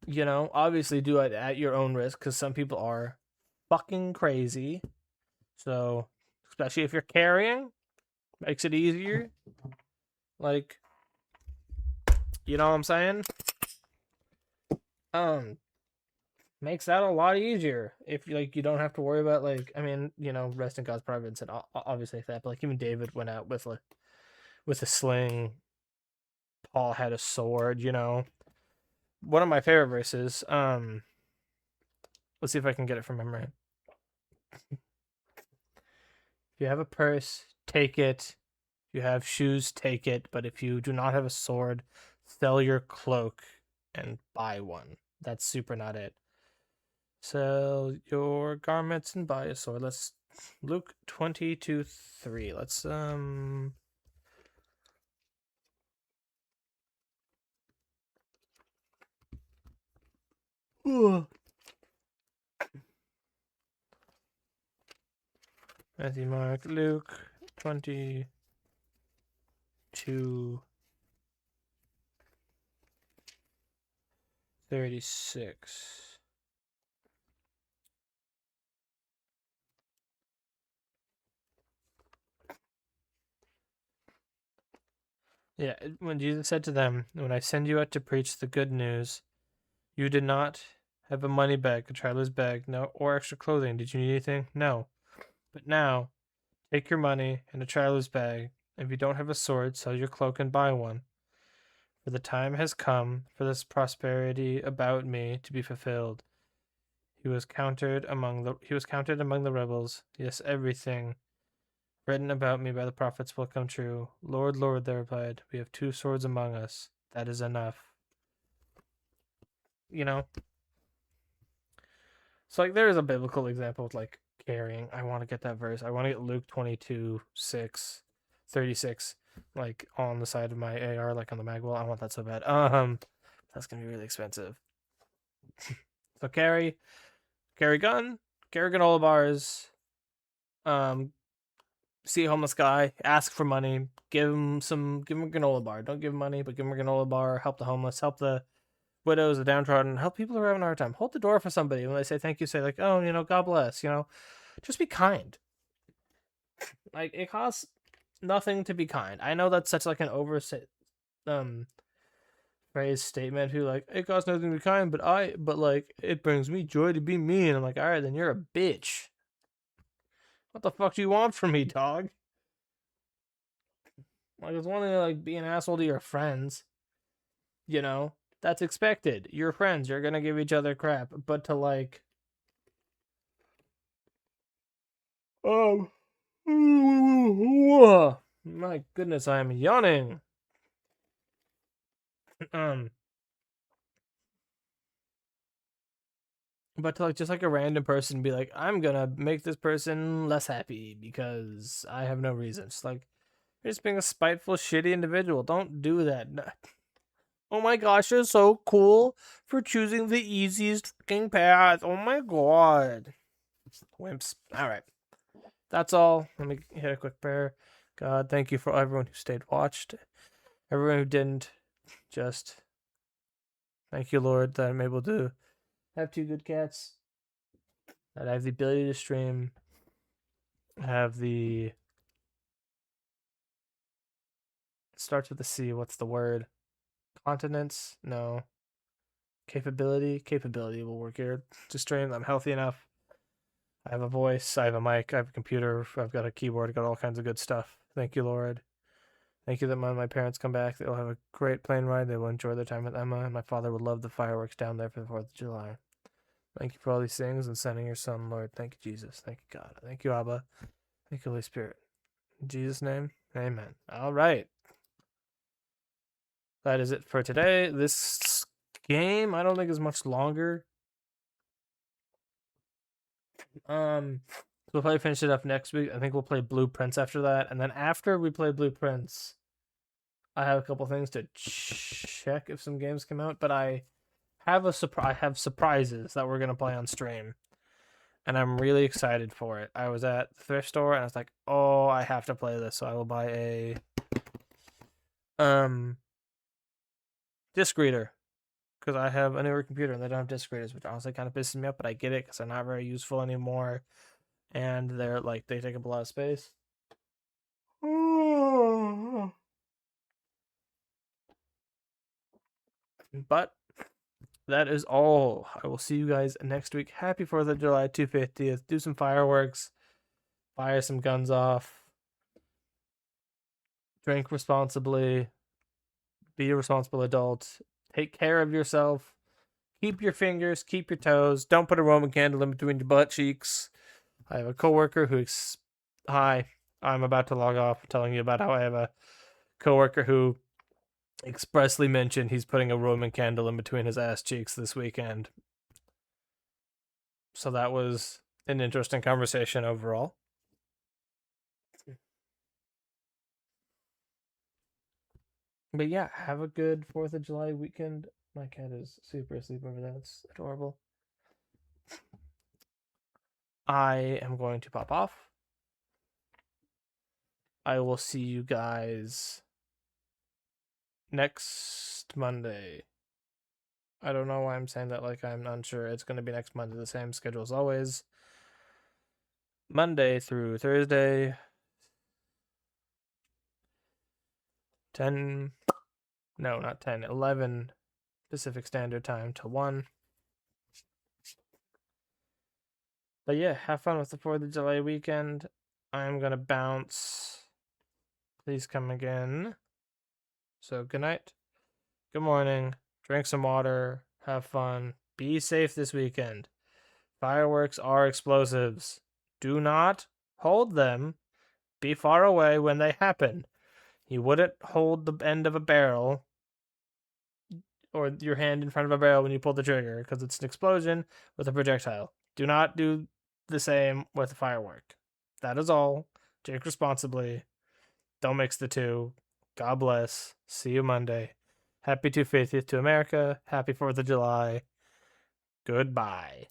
Obviously do it at your own risk because some people are fucking crazy. So, especially if you're carrying, makes it easier. Like, you know what I'm saying? Makes that a lot easier if you don't have to worry about rest in God's providence and obviously that. But like even David went out with a sling. Paul had a sword. One of my favorite verses. Let's see if I can get it from memory. If you have a purse, take it. If you have shoes, take it. But if you do not have a sword, sell your cloak and buy one. That's super not it. Sell your garments and buy a sword. Let's Luke 22:3. Let's Matthew, Mark, Luke 22:36. Yeah, when Jesus said to them, "When I send you out to preach the good news, you did not have a money bag, a traveler's bag, no, or extra clothing. Did you need anything? No. But now, take your money and a traveler's bag. If you don't have a sword, sell your cloak and buy one. For the time has come for this prosperity about me to be fulfilled." He was counted among the rebels. Yes, everything written about me by the prophets will come true. Lord, Lord, they replied, we have 2 swords among us. That is enough. So there is a biblical example of carrying. I want to get that verse. I want to get Luke 22:36 on the side of my AR, on the mag wall. I want that so bad. That's gonna be really expensive. So carry gun, carry granola bars. See a homeless guy, ask for money, give him a granola bar. Don't give him money, but give him a granola bar. Help the homeless, help the widows, the downtrodden, help people who are having a hard time. Hold the door for somebody. When they say thank you, say oh, God bless. Just be kind. It costs nothing to be kind. I know that's such an phrase statement. Who it costs nothing to be kind, but it brings me joy to be mean. I'm like, all right, then you're a bitch. What the fuck do you want from me, dog? It's one thing to be an asshole to your friends. That's expected. You're friends. You're gonna give each other crap. But to my goodness, I am yawning. But to just a random person be like, I'm gonna make this person less happy because I have no reason. It's you're just being a spiteful, shitty individual. Don't do that. Oh my gosh, you're so cool for choosing the easiest fucking path. Oh my god. Wimps. Alright. That's all. Let me hit a quick prayer. God, thank you for everyone who stayed watched. Everyone who didn't, just thank you, Lord, that I'm able to have two good cats. That I have the ability to stream. Have the... It starts with a C. What's the word? Continence? No. Capability? Capability will work here to stream. I'm healthy enough. I have a voice. I have a mic. I have a computer. I've got a keyboard. I've got all kinds of good stuff. Thank you, Lord. Thank you that when my parents come back, they'll have a great plane ride. They will enjoy their time with Emma, and my father will love the fireworks down there for the 4th of July. Thank you for all these things and sending your son, Lord. Thank you, Jesus. Thank you, God. Thank you, Abba. Thank you, Holy Spirit. In Jesus' name, amen. All right. That is it for today. This game, I don't think is much longer. We'll probably finish it up next week. I think we'll play Blueprints after that. And then after we play Blueprints, I have a couple things to check if some games come out. But I have I have surprises that we're going to play on stream. And I'm really excited for it. I was at the thrift store and I was like, oh, I have to play this. So I will buy a disc reader. Because I have a newer computer and they don't have disc readers, which honestly kind of pisses me up, but I get it because they're not very useful anymore. And they're like, they take up a lot of space. But that is all. I will see you guys next week. Happy 4th of July, 250th. Do some fireworks. Fire some guns off. Drink responsibly. Be a responsible adult. Take care of yourself. Keep your fingers, keep your toes. Don't put a Roman candle in between your butt cheeks. I have a coworker who... Hi, I'm about to log off telling you about how I have a coworker who expressly mentioned he's putting a Roman candle in between his ass cheeks this weekend. So that was an interesting conversation overall. But yeah, have a good 4th of July weekend. My cat is super asleep over there. It's adorable. I am going to pop off. I will see you guys next Monday. I don't know why I'm saying that like I'm unsure. It's going to be next Monday, the same schedule as always. Monday through Thursday. 10... No, not 10. 11 Pacific Standard Time to 1. But yeah, have fun with the 4th of July weekend. I'm going to bounce. Please come again. So good night. Good morning. Drink some water. Have fun. Be safe this weekend. Fireworks are explosives. Do not hold them. Be far away when they happen. You wouldn't hold the end of a barrel or your hand in front of a barrel when you pull the trigger because it's an explosion with a projectile. Do not do the same with a firework. That is all. Drink responsibly. Don't mix the two. God bless. See you Monday. Happy 250th to America. Happy 4th of July. Goodbye.